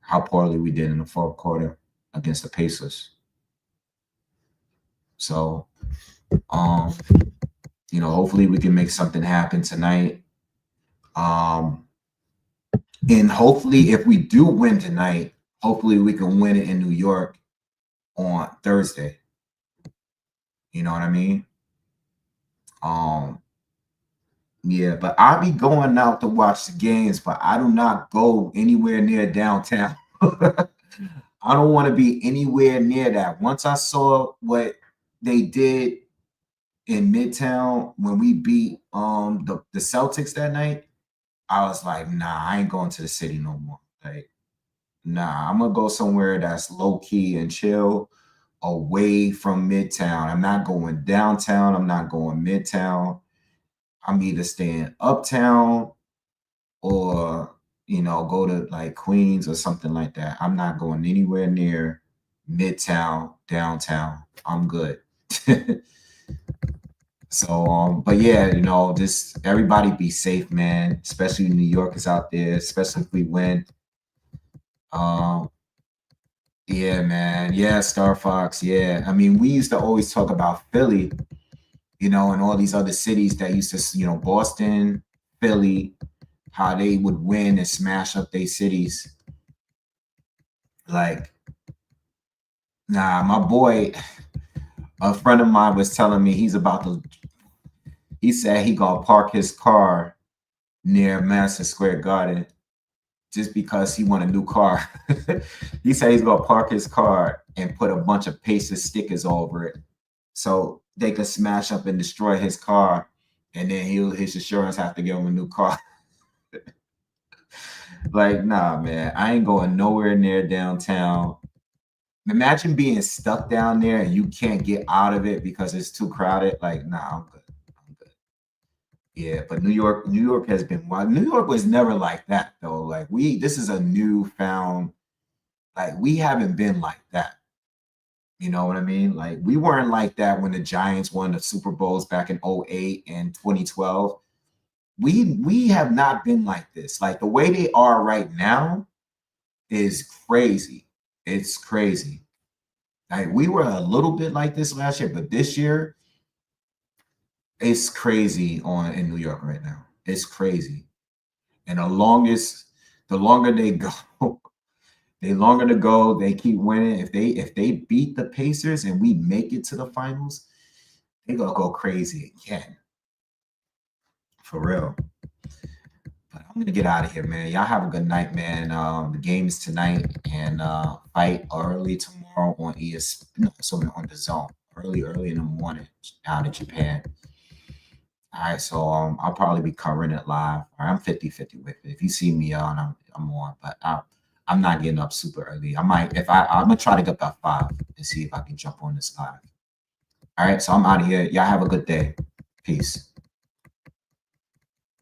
how poorly we did in the fourth quarter against the Pacers. So, hopefully we can make something happen tonight. And hopefully if we do win tonight, hopefully we can win it in New York on Thursday. You know what I mean? Yeah, but I'll be going out to watch the games, but I do not go anywhere near downtown. I don't want to be anywhere near that. Once I saw what they did in Midtown when we beat the Celtics that night, I was like, nah, I ain't going to the city no more. Like, nah, I'm gonna go somewhere that's low key and chill, away from Midtown. I'm not going downtown. I'm not going Midtown. I'm either staying uptown or go to like Queens or something like that. I'm not going anywhere near Midtown, downtown. I'm good. So, but yeah, just everybody be safe, man. Especially New York is out there, especially if we win. Yeah, man. Yeah, Star Fox. Yeah. I mean, we used to always talk about Philly, and all these other cities that used to, Boston, Philly, how they would win and smash up their cities. Like, nah, my boy, a friend of mine was telling me he said he gonna park his car near Madison Square Garden just because he want a new car. He said he's gonna park his car and put a bunch of Pacers stickers over it so they could smash up and destroy his car, and then his insurance have to give him a new car. Like, nah, man, I ain't going nowhere near downtown. Imagine being stuck down there and you can't get out of it because it's too crowded. Like, nah, I'm good. I'm good. Yeah, but New York has been wild. New York was never like that though. Like this is a newfound, like we haven't been like that. You know what I mean? Like we weren't like that when the Giants won the Super Bowls back in 08 and 2012. We have not been like this. Like the way they are right now is crazy. It's crazy. Like we were a little bit like this last year, but this year it's crazy in New York right now. It's crazy. And the longer they go, the longer to go, they keep winning. If they beat the Pacers and we make it to the finals, they're gonna go crazy again. For real. But I'm gonna get out of here, man. Y'all have a good night, man. The game is tonight and fight early tomorrow on on the zone. Early in the morning down in Japan. All right, so I'll probably be covering it live. I'm 50-50 with it. If you see me on, I'm on, but I'm not getting up super early. I'm gonna try to get up at 5 and see if I can jump on this live. All right, so I'm out of here. Y'all have a good day. Peace.